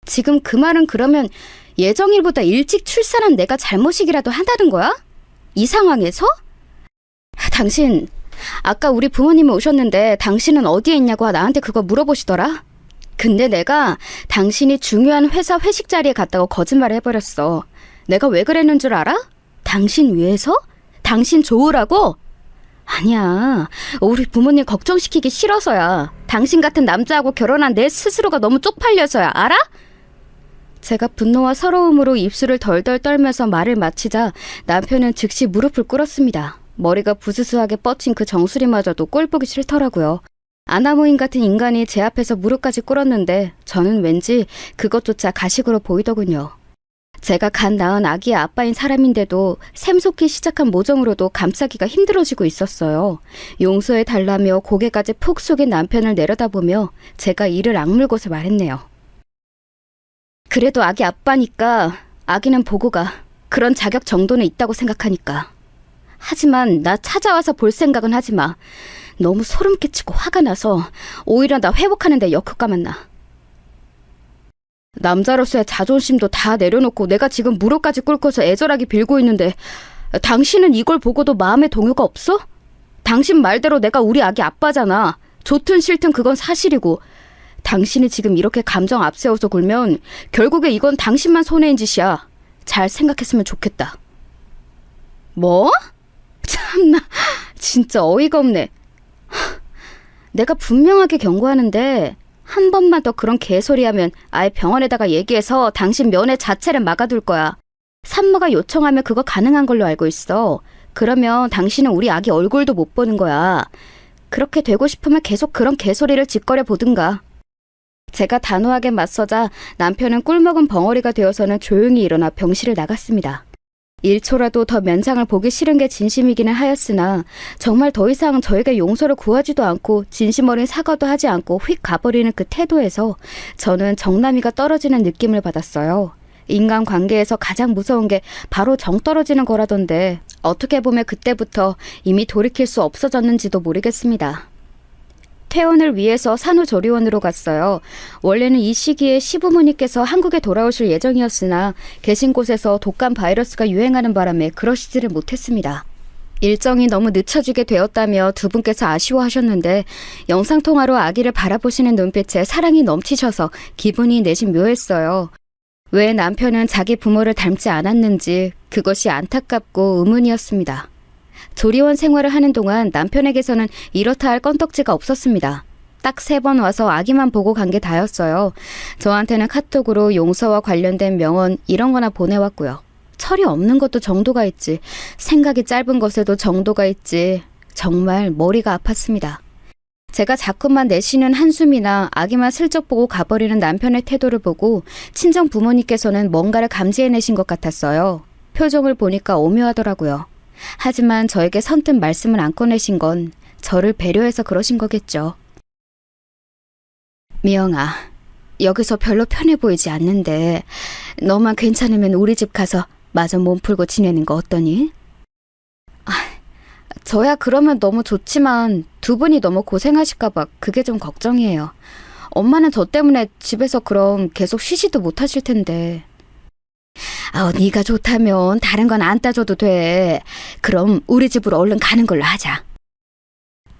S2: 지금 그 말은 그러면 예정일보다 일찍 출산한 내가 잘못이기라도 한다는 거야? 이 상황에서? 당신 아까 우리 부모님이 오셨는데 당신은 어디에 있냐고 나한테 그거 물어보시더라. 근데 내가 당신이 중요한 회사 회식 자리에 갔다고 거짓말을 해버렸어. 내가 왜 그랬는 줄 알아? 당신 위해서? 당신 좋으라고? 아니야. 우리 부모님 걱정시키기 싫어서야. 당신 같은 남자하고 결혼한 내 스스로가 너무 쪽팔려서야. 알아? 제가 분노와 서러움으로 입술을 덜덜 떨면서 말을 마치자 남편은 즉시 무릎을 꿇었습니다. 머리가 부스스하게 뻗친 그 정수리마저도 꼴 보기 싫더라고요. 아나무인 같은 인간이 제 앞에서 무릎까지 꿇었는데 저는 왠지 그것조차 가식으로 보이더군요. 제가 갓 낳은 아기의 아빠인 사람인데도 샘솟기 시작한 모정으로도 감싸기가 힘들어지고 있었어요. 용서해달라며 고개까지 푹 숙인 남편을 내려다보며 제가 이를 악물고서 말했네요. 그래도 아기 아빠니까 아기는 보고 가. 그런 자격 정도는 있다고 생각하니까. 하지만 나 찾아와서 볼 생각은 하지 마. 너무 소름 끼치고 화가 나서 오히려 나 회복하는 데 역효과만 나. 남자로서의 자존심도 다 내려놓고 내가 지금 무릎까지 꿇고서 애절하게 빌고 있는데 당신은 이걸 보고도 마음에 동요가 없어? 당신 말대로 내가 우리 아기 아빠잖아. 좋든 싫든 그건 사실이고 당신이 지금 이렇게 감정 앞세워서 굴면 결국에 이건 당신만 손해인 짓이야. 잘 생각했으면 좋겠다. 뭐? 참나 진짜 어이가 없네. 내가 분명하게 경고하는데 한 번만 더 그런 개소리하면 아예 병원에다가 얘기해서 당신 면회 자체를 막아둘 거야. 산모가 요청하면 그거 가능한 걸로 알고 있어. 그러면 당신은 우리 아기 얼굴도 못 보는 거야. 그렇게 되고 싶으면 계속 그런 개소리를 짓거려 보든가. 제가 단호하게 맞서자 남편은 꿀먹은 벙어리가 되어서는 조용히 일어나 병실을 나갔습니다. 1초라도 더 면상을 보기 싫은 게 진심이기는 하였으나 정말 더 이상 저에게 용서를 구하지도 않고 진심 어린 사과도 하지 않고 휙 가버리는 그 태도에서 저는 정남이가 떨어지는 느낌을 받았어요. 인간관계에서 가장 무서운 게 바로 정 떨어지는 거라던데 어떻게 보면 그때부터 이미 돌이킬 수 없어졌는지도 모르겠습니다. 퇴원을 위해서 산후조리원으로 갔어요. 원래는 이 시기에 시부모님께서 한국에 돌아오실 예정이었으나 계신 곳에서 독감 바이러스가 유행하는 바람에 그러시지를 못했습니다. 일정이 너무 늦춰지게 되었다며 두 분께서 아쉬워하셨는데 영상통화로 아기를 바라보시는 눈빛에 사랑이 넘치셔서 기분이 내심 묘했어요. 왜 남편은 자기 부모를 닮지 않았는지 그것이 안타깝고 의문이었습니다. 조리원 생활을 하는 동안 남편에게서는 이렇다 할 건덕지가 없었습니다. 딱 3번 와서 아기만 보고 간 게 다였어요. 저한테는 카톡으로 용서와 관련된 명언 이런 거나 보내왔고요. 철이 없는 것도 정도가 있지. 생각이 짧은 것에도 정도가 있지. 정말 머리가 아팠습니다. 제가 자꾸만 내쉬는 한숨이나 아기만 슬쩍 보고 가버리는 남편의 태도를 보고 친정 부모님께서는 뭔가를 감지해내신 것 같았어요. 표정을 보니까 오묘하더라고요. 하지만 저에게 선뜻 말씀을 안 꺼내신 건 저를 배려해서 그러신 거겠죠. 미영아, 여기서 별로 편해 보이지 않는데 너만 괜찮으면 우리 집 가서 마저 몸 풀고 지내는 거 어떠니? 저야 그러면 너무 좋지만 두 분이 너무 고생하실까봐 그게 좀 걱정이에요. 엄마는 저 때문에 집에서 그럼 계속 쉬지도 못하실 텐데. 네가 좋다면 다른 건 안 따져도 돼. 그럼 우리 집으로 얼른 가는 걸로 하자.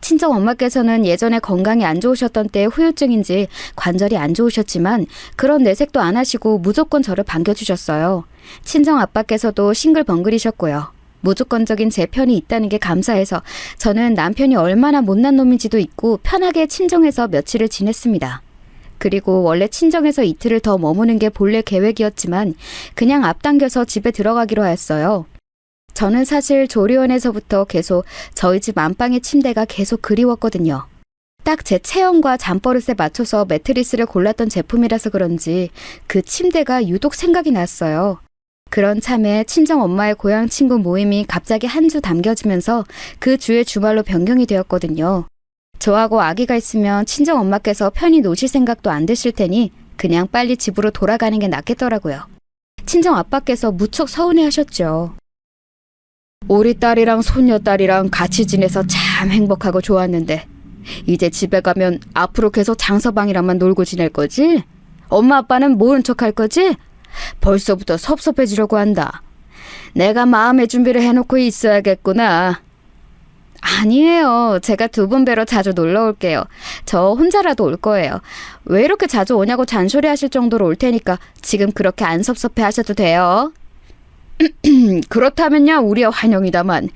S2: 친정 엄마께서는 예전에 건강이 안 좋으셨던 때의 후유증인지 관절이 안 좋으셨지만 그런 내색도 안 하시고 무조건 저를 반겨주셨어요. 친정 아빠께서도 싱글벙글이셨고요. 무조건적인 제 편이 있다는 게 감사해서 저는 남편이 얼마나 못난 놈인지도 잊고 편하게 친정에서 며칠을 지냈습니다. 그리고 원래 친정에서 이틀을 더 머무는 게 본래 계획이었지만 그냥 앞당겨서 집에 들어가기로 하였어요. 저는 사실 조리원에서부터 계속 저희 집 안방의 침대가 계속 그리웠거든요. 딱 제 체형과 잠버릇에 맞춰서 매트리스를 골랐던 제품이라서 그런지 그 침대가 유독 생각이 났어요. 그런 참에 친정 엄마의 고향 친구 모임이 갑자기 한 주 당겨지면서 그 주의 주말로 변경이 되었거든요. 저하고 아기가 있으면 친정 엄마께서 편히 노실 생각도 안 드실 테니 그냥 빨리 집으로 돌아가는 게 낫겠더라고요. 친정 아빠께서 무척 서운해 하셨죠. 우리 딸이랑 손녀딸이랑 같이 지내서 참 행복하고 좋았는데 이제 집에 가면 앞으로 계속 장서방이랑만 놀고 지낼 거지? 엄마 아빠는 모른 척 할 거지? 벌써부터 섭섭해지려고 한다. 내가 마음의 준비를 해놓고 있어야겠구나. 아니에요. 제가 두 분 뵈러 자주 놀러 올게요. 저 혼자라도 올 거예요. 왜 이렇게 자주 오냐고 잔소리 하실 정도로 올 테니까 지금 그렇게 안 섭섭해 하셔도 돼요. 그렇다면야 우리야 환영이다만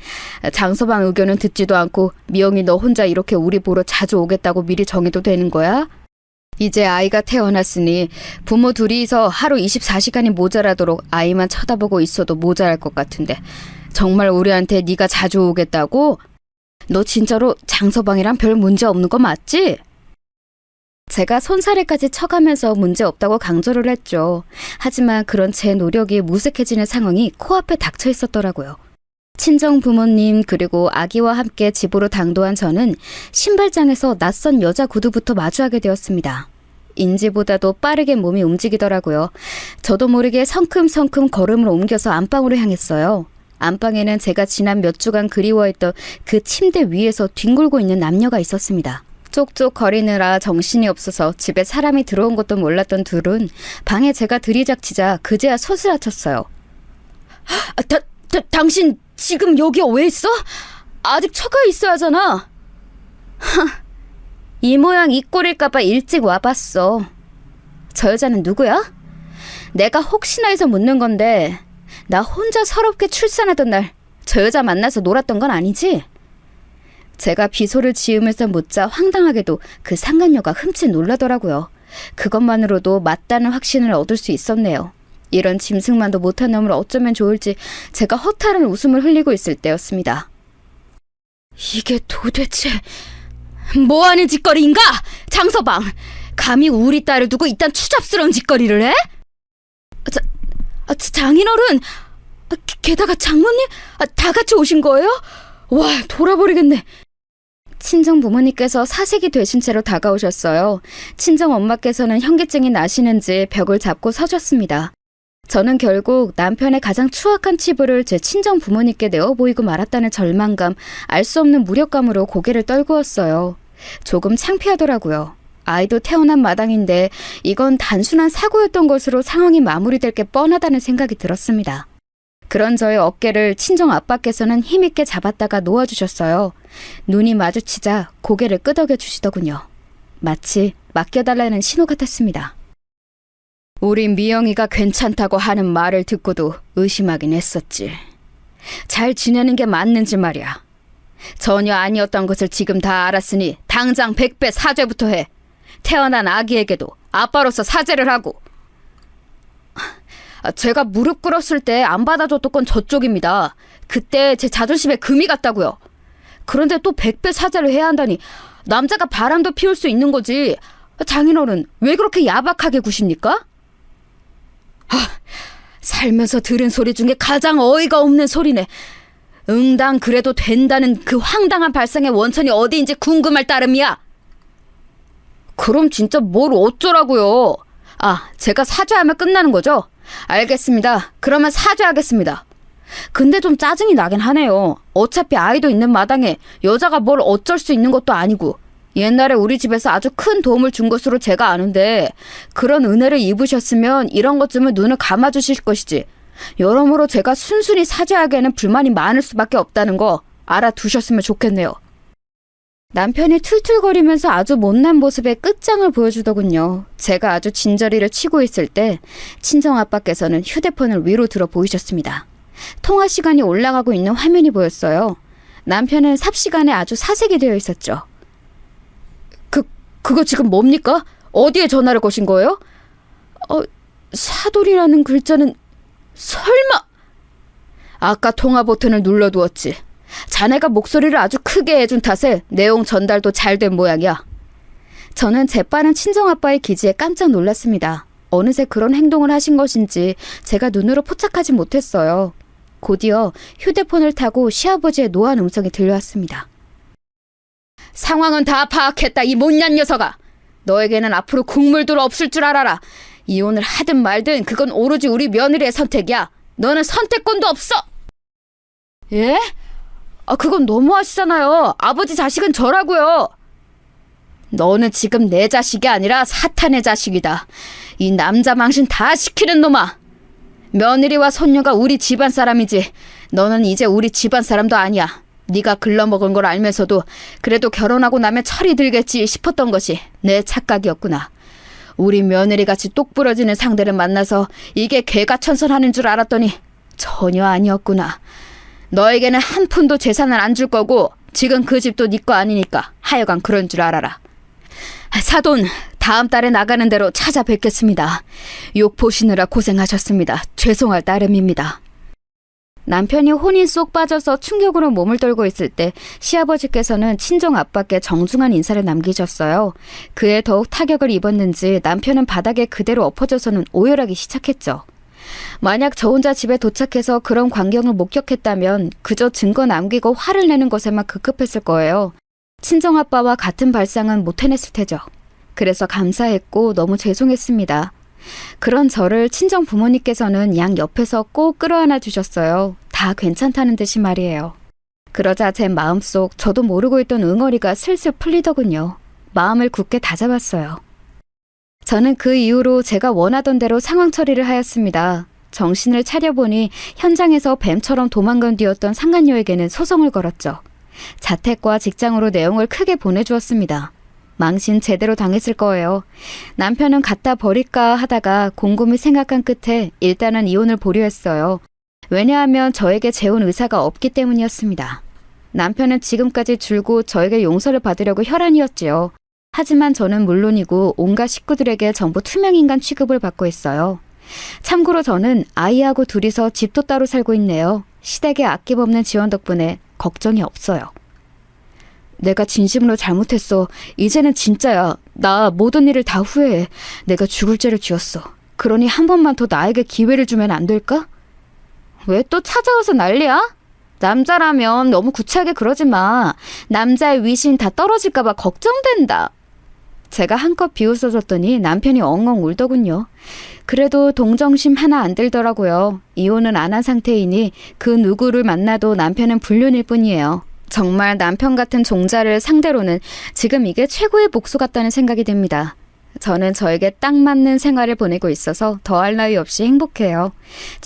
S2: 장서방 의견은 듣지도 않고 미영이 너 혼자 이렇게 우리 보러 자주 오겠다고 미리 정해도 되는 거야? 이제 아이가 태어났으니 부모 둘이서 하루 24시간이 모자라도록 아이만 쳐다보고 있어도 모자랄 것 같은데 정말 우리한테 네가 자주 오겠다고? 너 진짜로 장서방이랑 별 문제 없는 거 맞지? 제가 손사래까지 쳐가면서 문제 없다고 강조를 했죠. 하지만 그런 제 노력이 무색해지는 상황이 코앞에 닥쳐 있었더라고요. 친정 부모님 그리고 아기와 함께 집으로 당도한 저는 신발장에서 낯선 여자 구두부터 마주하게 되었습니다. 인지보다도 빠르게 몸이 움직이더라고요. 저도 모르게 성큼성큼 걸음을 옮겨서 안방으로 향했어요. 안방에는 제가 지난 몇 주간 그리워했던 그 침대 위에서 뒹굴고 있는 남녀가 있었습니다. 쪽쪽 거리느라 정신이 없어서 집에 사람이 들어온 것도 몰랐던 둘은 방에 제가 들이닥치자 그제야 소스라쳤어요. 당신 지금 여기 왜 있어? 아직 처가 있어야 하잖아. 이 모양 이 꼴일까봐 일찍 와봤어. 저 여자는 누구야? 내가 혹시나 해서 묻는 건데 나 혼자 서럽게 출산하던 날 저 여자 만나서 놀았던 건 아니지? 제가 비소를 지으면서 묻자 황당하게도 그 상간녀가 흠칫 놀라더라고요. 그것만으로도 맞다는 확신을 얻을 수 있었네요. 이런 짐승만도 못한 놈을 어쩌면 좋을지 제가 허탈한 웃음을 흘리고 있을 때였습니다. 이게 도대체 뭐하는 짓거리인가? 장서방, 감히 우리 딸을 두고 이딴 추잡스러운 짓거리를 해? 장인어른, 게다가 장모님, 다 같이 오신 거예요? 와, 돌아버리겠네. 친정 부모님께서 사색이 되신 채로 다가오셨어요. 친정 엄마께서는 현기증이 나시는지 벽을 잡고 서셨습니다. 저는 결국 남편의 가장 추악한 치부를 제 친정 부모님께 내어 보이고 말았다는 절망감, 알 수 없는 무력감으로 고개를 떨구었어요. 조금 창피하더라고요. 아이도 태어난 마당인데 이건 단순한 사고였던 것으로 상황이 마무리될 게 뻔하다는 생각이 들었습니다. 그런 저의 어깨를 친정 아빠께서는 힘있게 잡았다가 놓아주셨어요. 눈이 마주치자 고개를 끄덕여 주시더군요. 마치 맡겨달라는 신호 같았습니다. 우리 미영이가 괜찮다고 하는 말을 듣고도 의심하긴 했었지. 잘 지내는 게 맞는지 말이야. 전혀 아니었던 것을 지금 다 알았으니 당장 100배 사죄부터 해. 태어난 아기에게도 아빠로서 사죄를 하고. 제가 무릎 꿇었을 때 안 받아줬던 건 저쪽입니다. 그때 제 자존심에 금이 갔다고요. 그런데 또 100배 사죄를 해야 한다니 남자가 바람도 피울 수 있는 거지. 장인어른, 왜 그렇게 야박하게 구십니까? 살면서 들은 소리 중에 가장 어이가 없는 소리네. 응당 그래도 된다는 그 황당한 발상의 원천이 어디인지 궁금할 따름이야. 그럼 진짜 뭘 어쩌라고요? 제가 사죄하면 끝나는 거죠? 알겠습니다. 그러면 사죄하겠습니다. 근데 좀 짜증이 나긴 하네요. 어차피 아이도 있는 마당에 여자가 뭘 어쩔 수 있는 것도 아니고, 옛날에 우리 집에서 아주 큰 도움을 준 것으로 제가 아는데, 그런 은혜를 입으셨으면 이런 것쯤은 눈을 감아주실 것이지, 여러모로 제가 순순히 사죄하기에는 불만이 많을 수밖에 없다는 거 알아두셨으면 좋겠네요. 남편이 툴툴거리면서 아주 못난 모습의 끝장을 보여주더군요. 제가 아주 진저리를 치고 있을 때 친정아빠께서는 휴대폰을 위로 들어 보이셨습니다. 통화 시간이 올라가고 있는 화면이 보였어요. 남편은 삽시간에 아주 사색이 되어 있었죠. 그거 지금 뭡니까? 어디에 전화를 거신 거예요? 사돌이라는 글자는 설마... 아까 통화 버튼을 눌러두었지. 자네가 목소리를 아주 크게 해준 탓에 내용 전달도 잘 된 모양이야. 저는 재빠른 친정아빠의 기지에 깜짝 놀랐습니다. 어느새 그런 행동을 하신 것인지 제가 눈으로 포착하지 못했어요. 곧이어 휴대폰을 타고 시아버지의 노한 음성이 들려왔습니다. 상황은 다 파악했다, 이 못난 녀석아. 너에게는 앞으로 국물도 없을 줄 알아라. 이혼을 하든 말든 그건 오로지 우리 며느리의 선택이야. 너는 선택권도 없어. 예? 그건 너무하시잖아요. 아버지 자식은 저라고요. 너는 지금 내 자식이 아니라 사탄의 자식이다. 이 남자 망신 다 시키는 놈아. 며느리와 손녀가 우리 집안 사람이지, 너는 이제 우리 집안 사람도 아니야. 네가 글러먹은 걸 알면서도 그래도 결혼하고 나면 철이 들겠지 싶었던 것이 내 착각이었구나. 우리 며느리같이 똑부러지는 상대를 만나서 이게 개가천선하는 줄 알았더니 전혀 아니었구나. 너에게는 한 푼도 재산을 안 줄 거고 지금 그 집도 네 거 아니니까 하여간 그런 줄 알아라. 사돈, 다음 달에 나가는 대로 찾아뵙겠습니다. 욕 보시느라 고생하셨습니다. 죄송할 따름입니다. 남편이 혼인 쏙 빠져서 충격으로 몸을 떨고 있을 때 시아버지께서는 친정아빠께 정중한 인사를 남기셨어요. 그에 더욱 타격을 입었는지 남편은 바닥에 그대로 엎어져서는 오열하기 시작했죠. 만약 저 혼자 집에 도착해서 그런 광경을 목격했다면 그저 증거 남기고 화를 내는 것에만 급급했을 거예요. 친정아빠와 같은 발상은 못 해냈을 테죠. 그래서 감사했고 너무 죄송했습니다. 그런 저를 친정 부모님께서는 양 옆에서 꼭 끌어안아 주셨어요. 다 괜찮다는 듯이 말이에요. 그러자 제 마음속 저도 모르고 있던 응어리가 슬슬 풀리더군요. 마음을 굳게 다잡았어요. 저는 그 이후로 제가 원하던 대로 상황 처리를 하였습니다. 정신을 차려보니 현장에서 뱀처럼 도망간 뒤였던 상간녀에게는 소송을 걸었죠. 자택과 직장으로 내용을 크게 보내주었습니다. 망신 제대로 당했을 거예요. 남편은 갖다 버릴까 하다가 곰곰이 생각한 끝에 일단은 이혼을 보류했어요. 왜냐하면 저에게 재혼 의사가 없기 때문이었습니다. 남편은 지금까지 줄곧 저에게 용서를 받으려고 혈안이었지요. 하지만 저는 물론이고 온갖 식구들에게 전부 투명인간 취급을 받고 있어요. 참고로 저는 아이하고 둘이서 집도 따로 살고 있네요. 시댁의 아낌없는 지원 덕분에 걱정이 없어요. 내가 진심으로 잘못했어. 이제는 진짜야. 나 모든 일을 다 후회해. 내가 죽을 죄를 지었어. 그러니 한 번만 더 나에게 기회를 주면 안 될까? 왜 또 찾아와서 난리야? 남자라면 너무 구차하게 그러지 마. 남자의 위신 다 떨어질까 봐 걱정된다. 제가 한껏 비웃어줬더니 남편이 엉엉 울더군요. 그래도 동정심 하나 안 들더라고요. 이혼은 안 한 상태이니 그 누구를 만나도 남편은 불륜일 뿐이에요. 정말 남편 같은 종자를 상대로는 지금 이게 최고의 복수 같다는 생각이 듭니다. 저는 저에게 딱 맞는 생활을 보내고 있어서 더할 나위 없이 행복해요.